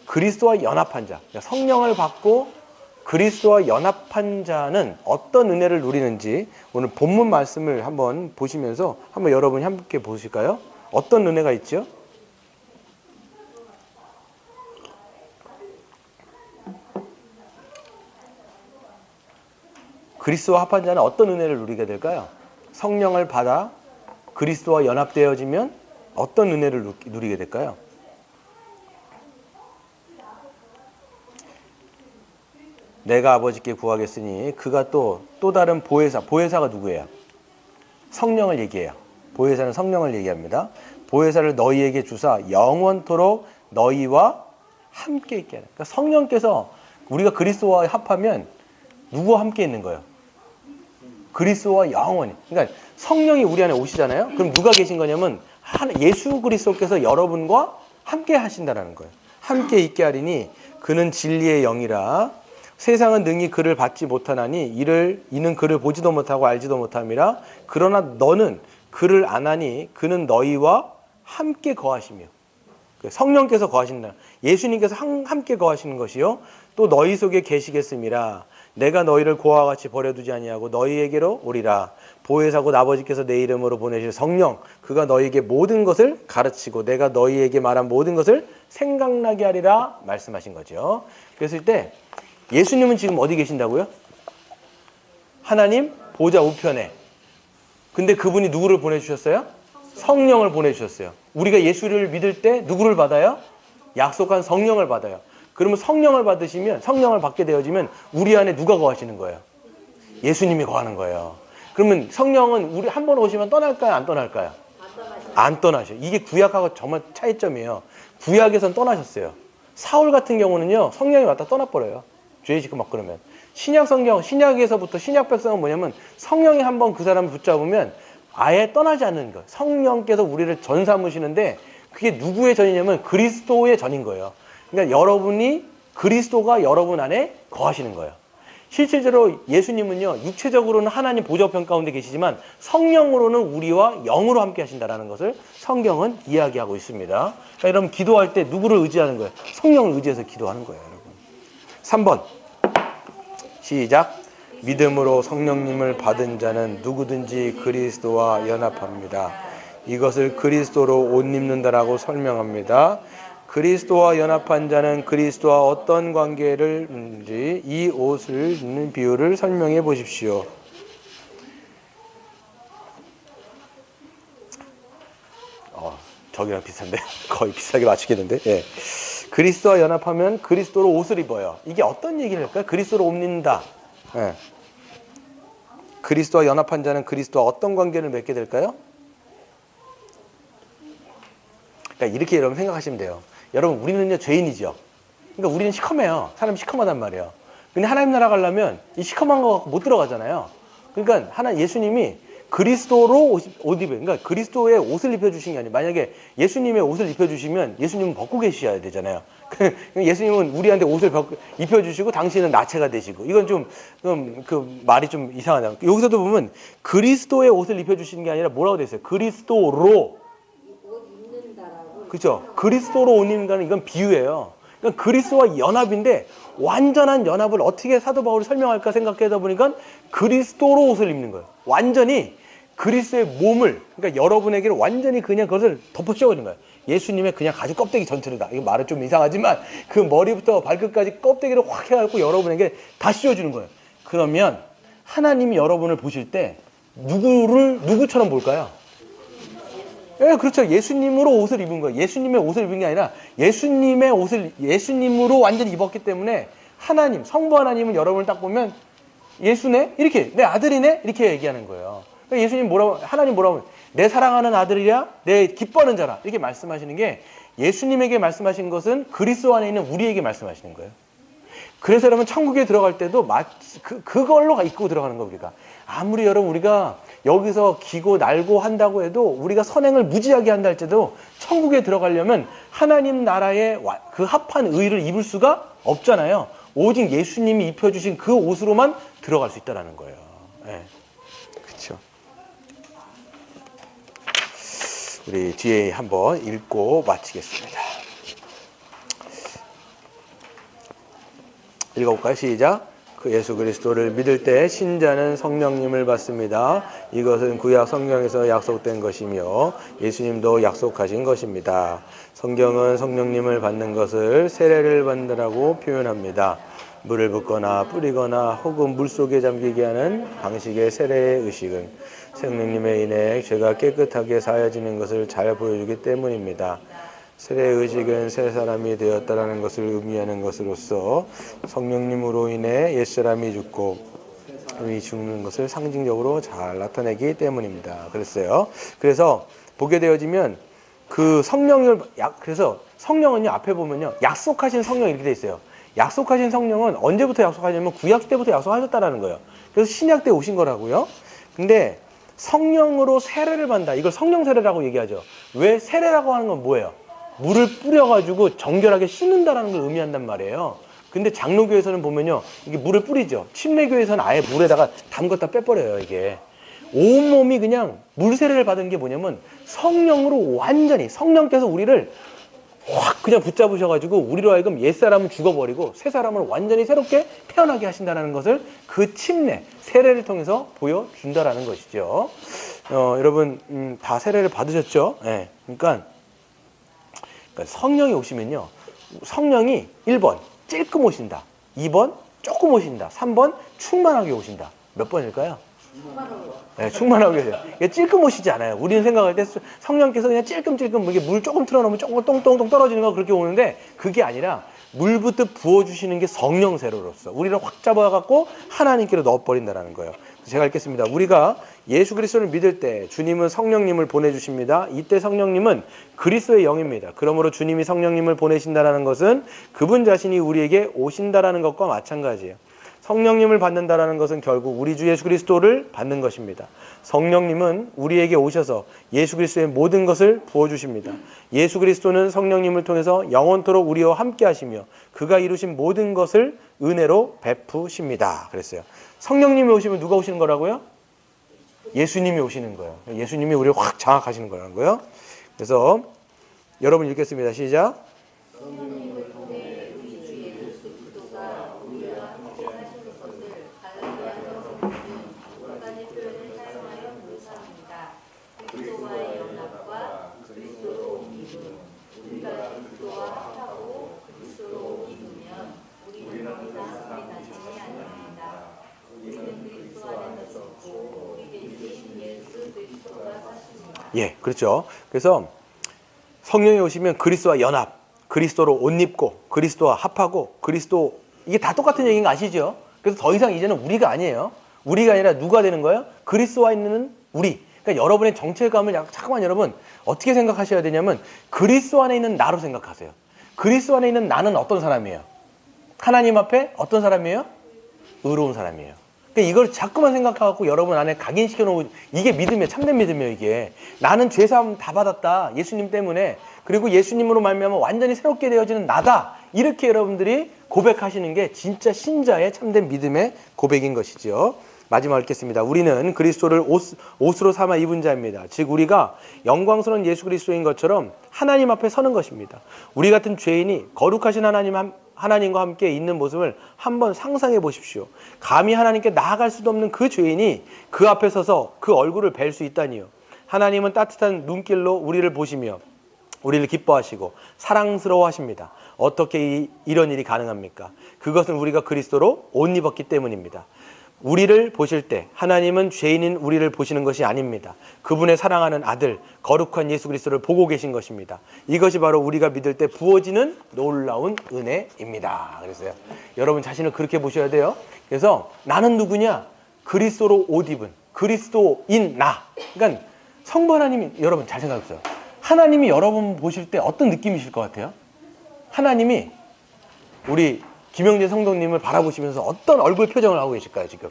그리스도와 연합한 자, 성령을 받고 그리스도와 연합한 자는 어떤 은혜를 누리는지 오늘 본문 말씀을 한번 보시면서 한번 여러분이 함께 보실까요? 어떤 은혜가 있죠? 그리스도와 합한 자는 어떤 은혜를 누리게 될까요? 성령을 받아 그리스도와 연합되어지면 어떤 은혜를 누리게 될까요? 내가 아버지께 구하겠으니 그가 또 다른 보혜사가 누구예요? 성령을 얘기해요. 보혜사는 성령을 얘기합니다. 보혜사를 너희에게 주사 영원토록 너희와 함께 있게 하는. 그러니까 성령께서 우리가 그리스도와 합하면 누구와 함께 있는 거예요? 그리스도와 영원히. 그러니까 성령이 우리 안에 오시잖아요. 그럼 누가 계신 거냐면 예수 그리스도께서 여러분과 함께 하신다라는 거예요. 함께 있게 하리니 그는 진리의 영이라. 세상은 능히 그를 받지 못하나니 이는 그를 보지도 못하고 알지도 못함이라. 그러나 너는 그를 아나니 그는 너희와 함께 거하시며. 성령께서 거하신다. 예수님께서 함께 거하시는 것이요. 또 너희 속에 계시겠음이라. 내가 너희를 고아와 같이 버려두지 아니하고 너희에게로 오리라. 보혜사고 아버지께서 내 이름으로 보내실 성령 그가 너희에게 모든 것을 가르치고 내가 너희에게 말한 모든 것을 생각나게 하리라 말씀하신 거죠. 그랬을 때 예수님은 지금 어디 계신다고요? 하나님 보좌 우편에. 근데 그분이 누구를 보내주셨어요? 성령을 보내주셨어요. 우리가 예수를 믿을 때 누구를 받아요? 약속한 성령을 받아요. 그러면 성령을 받으시면, 성령을 받게 되어지면 우리 안에 누가 거하시는 거예요? 예수님이 거하는 거예요. 그러면 성령은 우리 한 번 오시면 떠날까요? 안 떠날까요? 안 떠나셔요. 이게 구약하고 정말 차이점이에요. 구약에선 떠나셨어요. 사울 같은 경우는요, 성령이 왔다 떠나버려요. 죄 짓고 막 그러면. 신약 성경, 신약에서부터 신약 백성은 뭐냐면 성령이 한번 그 사람을 붙잡으면 아예 떠나지 않는 거예요. 성령께서 우리를 전 삼으시는데 그게 누구의 전이냐면 그리스도의 전인 거예요. 그러니까 여러분이 그리스도가 여러분 안에 거하시는 거예요. 실질적으로 예수님은요, 육체적으로는 하나님 보좌편 가운데 계시지만 성령으로는 우리와 영으로 함께 하신다는 것을 성경은 이야기하고 있습니다. 그러니까 여러분 기도할 때 누구를 의지하는 거예요? 성령을 의지해서 기도하는 거예요, 여러분. 3번 시작. 믿음으로 성령님을 받은 자는 누구든지 그리스도와 연합합니다. 이것을 그리스도로 옷 입는다라고 설명합니다. 그리스도와 연합한 자는 그리스도와 어떤 관계를 이 옷을 입는 비유를 설명해 보십시오. 저기랑 비슷한데 거의 비슷하게 맞추겠는데. 예. 그리스도와 연합하면 그리스도로 옷을 입어요. 이게 어떤 얘기를 할까요? 그리스도로 옷 입는다. 예. 그리스도와 연합한 자는 그리스도와 어떤 관계를 맺게 될까요? 그러니까 이렇게 여러분 생각하시면 돼요. 여러분 우리는요 죄인이죠. 그러니까 우리는 시커매요. 사람이 시커하단 말이에요. 근데 하나님 나라 가려면 이 시커먼 거 갖고 못 들어가잖아요. 그러니까 예수님이 그리스도로 옷 입어요. 그러니까 그리스도의 옷을 입혀주신 게 아니에요. 만약에 예수님의 옷을 입혀주시면 예수님은 벗고 계셔야 되잖아요. 예수님은 우리한테 옷을 입혀주시고 당신은 나체가 되시고, 이건 좀 그 말이 좀 이상하다. 여기서도 보면 그리스도의 옷을 입혀주시는 게 아니라 뭐라고 돼 있어요? 그리스도로. 그렇죠? 그리스도로 옷 입는다는 이건 비유예요. 그러니까 그리스도와 연합인데 완전한 연합을 어떻게 사도 바울이 설명할까 생각하다 보니까 그리스도로 옷을 입는 거예요. 완전히 그리스도의 몸을, 그러니까 여러분에게는 완전히 그냥 그것을 덮어 씌워버린 거예요. 예수님의 그냥 가죽 껍데기 전체를 다. 이거 말은 좀 이상하지만 그 머리부터 발끝까지 껍데기를 확 해갖고 여러분에게 다 씌워주는 거예요. 그러면 하나님이 여러분을 보실 때 누구처럼 볼까요? 예, 그렇죠. 예수님으로 옷을 입은 거예요. 예수님의 옷을 입은 게 아니라 예수님의 옷을 예수님으로 완전히 입었기 때문에 하나님, 성부 하나님은 여러분을 딱 보면 예수네? 이렇게, 내 아들이네? 이렇게 얘기하는 거예요. 그러니까 하나님 뭐라고, 내 사랑하는 아들이야? 내 기뻐하는 자라. 이렇게 말씀하시는 게 예수님에게 말씀하신 것은 그리스도 안에 있는 우리에게 말씀하시는 거예요. 그래서 여러분 천국에 들어갈 때도 그걸로 입고 들어가는 거 우리가. 아무리 여러분 우리가 여기서 기고 날고 한다고 해도 우리가 선행을 무지하게 한다 할지라도 천국에 들어가려면 하나님 나라의 그 합한 의를 입을 수가 없잖아요. 오직 예수님이 입혀주신 그 옷으로만 들어갈 수 있다는 거예요. 네. 그렇죠. 우리 뒤에 한번 읽고 마치겠습니다. 읽어볼까요? 시작. 그 예수 그리스도를 믿을 때 신자는 성령님을 받습니다. 이것은 구약 성경에서 약속된 것이며 예수님도 약속하신 것입니다. 성경은 성령님을 받는 것을 세례를 받는다고 표현합니다. 물을 붓거나 뿌리거나 혹은 물속에 잠기게 하는 방식의 세례의 의식은 성령님에 인해 죄가 깨끗하게 사해지는 것을 잘 보여주기 때문입니다. 세례의 의식은 새 사람이 되었다라는 것을 의미하는 것으로서 성령님으로 인해 옛사람이 죽고 이 죽는 것을 상징적으로 잘 나타내기 때문입니다. 그랬어요. 그래서 보게 되어지면 그 그래서 성령은요, 앞에 보면요, 약속하신 성령 이렇게 돼 있어요. 약속하신 성령은 언제부터 약속하냐면 구약 때부터 약속하셨다라는 거예요. 그래서 신약 때 오신 거라고요. 근데 성령으로 세례를 받는다. 이걸 성령 세례라고 얘기하죠. 왜 세례라고 하는 건 뭐예요? 물을 뿌려가지고 정결하게 씻는다라는 걸 의미한단 말이에요. 근데 장로교에서는 보면요, 이게 물을 뿌리죠. 침례교에서는 아예 물에다가 담궜다 빼버려요. 이게 온몸이 그냥 물세례를 받은 게 뭐냐면 성령으로 완전히, 성령께서 우리를 확 그냥 붙잡으셔가지고 우리로 하여금 옛사람은 죽어버리고 새 사람을 완전히 새롭게 태어나게 하신다는 것을 그 침례, 세례를 통해서 보여준다라는 것이죠. 여러분 다 세례를 받으셨죠? 네. 그러니까 성령이 오시면요, 성령이 1번 찔끔 오신다, 2번 조금 오신다, 3번 충만하게 오신다. 몇 번일까요? 네, 충만하고 계세요. 이게 찔끔 오시지 않아요. 우리는 생각할 때 성령께서 그냥 찔끔찔끔 이게 물 조금 틀어놓으면 조금 똥똥똥 떨어지는 거 그렇게 오는데 그게 아니라 물부터 부어주시는 게 성령 세로로서 우리를 확 잡아갖고 하나님께로 넣어버린다는 거예요. 제가 읽겠습니다. 우리가 예수 그리스도를 믿을 때 주님은 성령님을 보내주십니다. 이때 성령님은 그리스도의 영입니다. 그러므로 주님이 성령님을 보내신다는 것은 그분 자신이 우리에게 오신다라는 것과 마찬가지예요. 성령님을 받는다라는 것은 결국 우리 주 예수 그리스도를 받는 것입니다. 성령님은 우리에게 오셔서 예수 그리스도의 모든 것을 부어주십니다. 예수 그리스도는 성령님을 통해서 영원토록 우리와 함께 하시며 그가 이루신 모든 것을 은혜로 베푸십니다. 그랬어요. 성령님이 오시면 누가 오시는 거라고요? 예수님이 오시는 거예요. 예수님이 우리를 확 장악하시는 거라는 거예요. 그래서 여러분 읽겠습니다. 시작. 성령님을 통해 우리 주 예수 그리스도가 우리와 함께 하시는 것을 갈라디아서 성경은 두 가지 표현을 사용하여 묘사합니다. 그리스도와의 연합과 그리스도로 옮김은 우리가 그리스도와 합하고 그리스도로 옮기면 우리는 더 이상 우리 자신이 아닙니다. 우리는 그리스도 안에서 있고 우리 대신 예수 그리스도가 사십니다. 예, 그렇죠. 그래서 성령이 오시면 그리스도와 연합, 그리스도로 옷 입고 그리스도와 합하고 그리스도 이게 다 똑같은 얘기인 거 아시죠? 그래서 더 이상 이제는 우리가 아니에요. 우리가 아니라 누가 되는 거예요? 그리스도와 있는 우리. 그러니까 여러분의 정체감을 잠깐만 여러분 어떻게 생각하셔야 되냐면 그리스도 안에 있는 나로 생각하세요. 그리스도 안에 있는 나는 어떤 사람이에요? 하나님 앞에 어떤 사람이에요? 의로운 사람이에요. 그러니까 이걸 자꾸만 생각하고 여러분 안에 각인시켜 놓고 이게 믿음이에요. 참된 믿음이에요. 이게 나는 죄사함 다 받았다. 예수님 때문에. 그리고 예수님으로 말미암아 완전히 새롭게 되어지는 나다. 이렇게 여러분들이 고백하시는 게 진짜 신자의 참된 믿음의 고백인 것이죠. 마지막 읽겠습니다. 우리는 그리스도를 옷으로 삼아 입은 자입니다. 즉 우리가 영광스러운 예수 그리스도인 것처럼 하나님 앞에 서는 것입니다. 우리 같은 죄인이 거룩하신 하나님과 함께 있는 모습을 한번 상상해 보십시오. 감히 하나님께 나아갈 수도 없는 그 죄인이 그 앞에 서서 그 얼굴을 뵐 수 있다니요. 하나님은 따뜻한 눈길로 우리를 보시며 우리를 기뻐하시고 사랑스러워하십니다. 어떻게 이런 일이 가능합니까? 그것은 우리가 그리스도로 옷 입었기 때문입니다. 우리를 보실 때 하나님은 죄인인 우리를 보시는 것이 아닙니다. 그분의 사랑하는 아들 거룩한 예수 그리스도를 보고 계신 것입니다. 이것이 바로 우리가 믿을 때 부어지는 놀라운 은혜입니다. 그랬어요. 여러분 자신을 그렇게 보셔야 돼요. 그래서 나는 누구냐? 그리스도로 옷 입은 그리스도인 나. 그러니까 성부 하나님이 여러분 잘 생각해보세요. 하나님이 여러분 보실 때 어떤 느낌이실 것 같아요? 하나님이 우리 김영재 성도님을 바라보시면서 어떤 얼굴 표정을 하고 계실까요, 지금?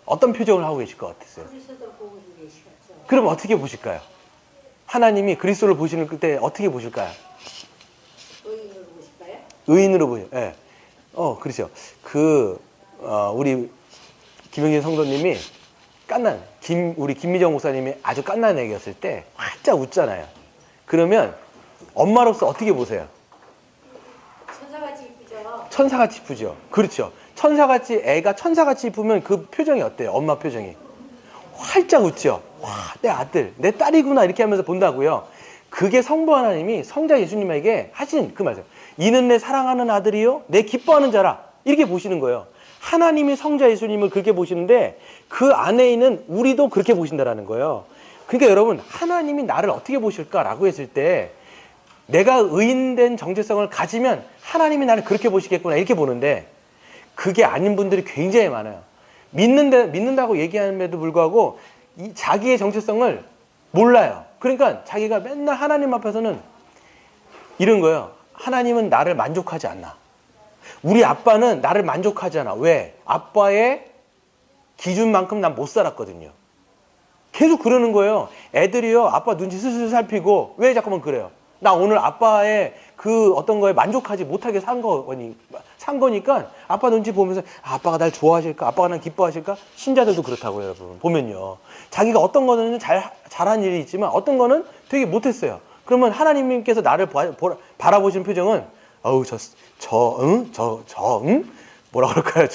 어떤 표정을 하고 계실 것 같으세요? 그리스도 보고 계시겠죠. 그럼 어떻게 보실까요? 하나님이 그리스도를 보시는 때 어떻게 보실까요? 의인으로 보실까요? 의인으로 보여요. 예. 그렇죠. 우리 김영재 성도님이 우리 김미정 목사님이 아주 깐난 애기였을 때 활짝 웃잖아요. 그러면 엄마로서 어떻게 보세요? 천사같이 이쁘죠. 천사같이 이쁘죠. 그렇죠. 애가 천사같이 이쁘면 그 표정이 어때요? 엄마 표정이. 활짝 웃죠. 와, 내 아들, 내 딸이구나 이렇게 하면서 본다고요. 그게 성부 하나님이 성자 예수님에게 하신 그 말이에요. 이는 내 사랑하는 아들이요, 내 기뻐하는 자라. 이렇게 보시는 거예요. 하나님이 성자 예수님을 그렇게 보시는데 그 안에 있는 우리도 그렇게 보신다라는 거예요. 그러니까 여러분 하나님이 나를 어떻게 보실까라고 했을 때 내가 의인된 정체성을 가지면 하나님이 나를 그렇게 보시겠구나 이렇게 보는데 그게 아닌 분들이 굉장히 많아요. 믿는다고 얘기함에도 불구하고 자기의 정체성을 몰라요. 그러니까 자기가 맨날 하나님 앞에서는 이런 거예요. 하나님은 나를 만족하지 않나. 우리 아빠는 나를 만족하지 않아. 왜? 아빠의 기준만큼 난 못 살았거든요. 계속 그러는 거예요. 애들이요. 아빠 눈치 슬슬 살피고 왜 자꾸만 그래요? 나 오늘 아빠의 그 어떤 거에 만족하지 못하게 산 거니까 아빠 눈치 보면서 아빠가 날 좋아하실까? 아빠가 날 기뻐하실까? 신자들도 그렇다고요, 여러분. 보면요. 자기가 어떤 거는 잘한 일이 있지만 어떤 거는 되게 못했어요. 그러면 하나님께서 나를 바라보시는 표정은 어우, 뭐라 그럴까요?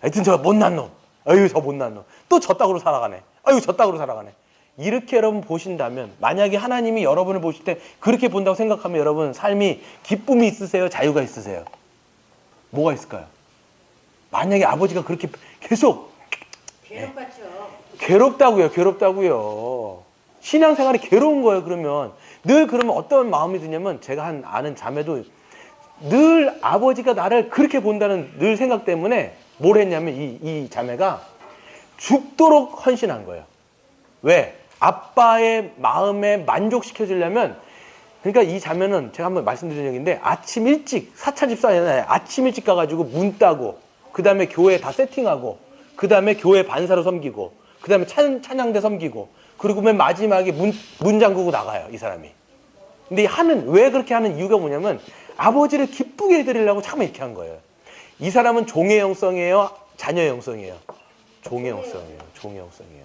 하여튼 저 못난 놈. 아유, 저 못난 놈. 또 저 땅으로 살아가네. 아유, 저 땅으로 살아가네. 이렇게 여러분 보신다면 만약에 하나님이 여러분을 보실 때 그렇게 본다고 생각하면 여러분 삶이 기쁨이 있으세요? 자유가 있으세요? 뭐가 있을까요? 만약에 아버지가 그렇게 계속 괴롭겠죠. 괴롭다고요, 괴롭다고요. 신앙생활이 괴로운 거예요, 그러면. 늘 그러면 어떤 마음이 드냐면, 제가 아는 자매도 늘 아버지가 나를 그렇게 본다는 늘 생각 때문에 뭘 했냐면, 이 자매가 죽도록 헌신한 거예요. 왜? 아빠의 마음에 만족시켜주려면, 그러니까 이 자매는 제가 한번 말씀드린 적인데, 아침 일찍, 사찰 집사잖아요. 아침 일찍 가가지고 문 따고, 그 다음에 교회 다 세팅하고, 그 다음에 교회 반사로 섬기고, 그 다음에 찬양대 섬기고, 그리고 맨 마지막에 문 잠그고 나가요, 이 사람이. 근데 왜 그렇게 하는 이유가 뭐냐면, 아버지를 기쁘게 해드리려고 참 이렇게 한 거예요. 이 사람은 종의 영성이에요? 자녀의 영성이에요? 종의 영성이에요. 종의 영성이에요.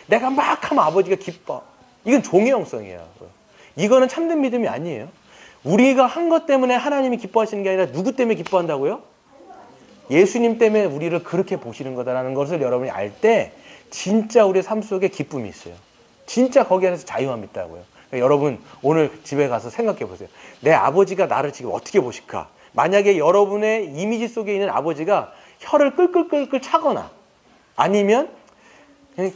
내가 막 하면 아버지가 기뻐. 이건 종의 영성이에요. 이거는 참된 믿음이 아니에요. 우리가 한 것 때문에 하나님이 기뻐하시는 게 아니라 누구 때문에 기뻐한다고요? 예수님 때문에 우리를 그렇게 보시는 거다라는 것을 여러분이 알 때 진짜 우리의 삶 속에 기쁨이 있어요. 진짜 거기 안에서 자유함이 있다고요. 그러니까 여러분 오늘 집에 가서 생각해 보세요. 내 아버지가 나를 지금 어떻게 보실까? 만약에 여러분의 이미지 속에 있는 아버지가 혀를 끌끌끌끌 차거나 아니면 그냥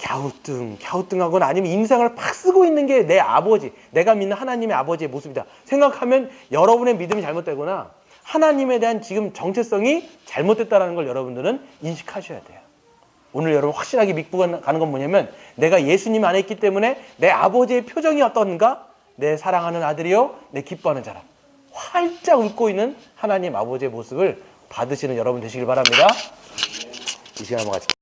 갸우뚱하거나 아니면 인상을 팍 쓰고 있는 게 내 아버지, 내가 믿는 하나님의 아버지의 모습이다 생각하면 여러분의 믿음이 잘못되거나 하나님에 대한 지금 정체성이 잘못됐다는 걸 여러분들은 인식하셔야 돼요. 오늘 여러분 확실하게 믿고 가는 건 뭐냐면 내가 예수님 안에 있기 때문에 내 아버지의 표정이 어떤가? 내 사랑하는 아들이요, 내 기뻐하는 자라. 활짝 웃고 있는 하나님 아버지의 모습을 받으시는 여러분 되시길 바랍니다. 이 시간 한번 같이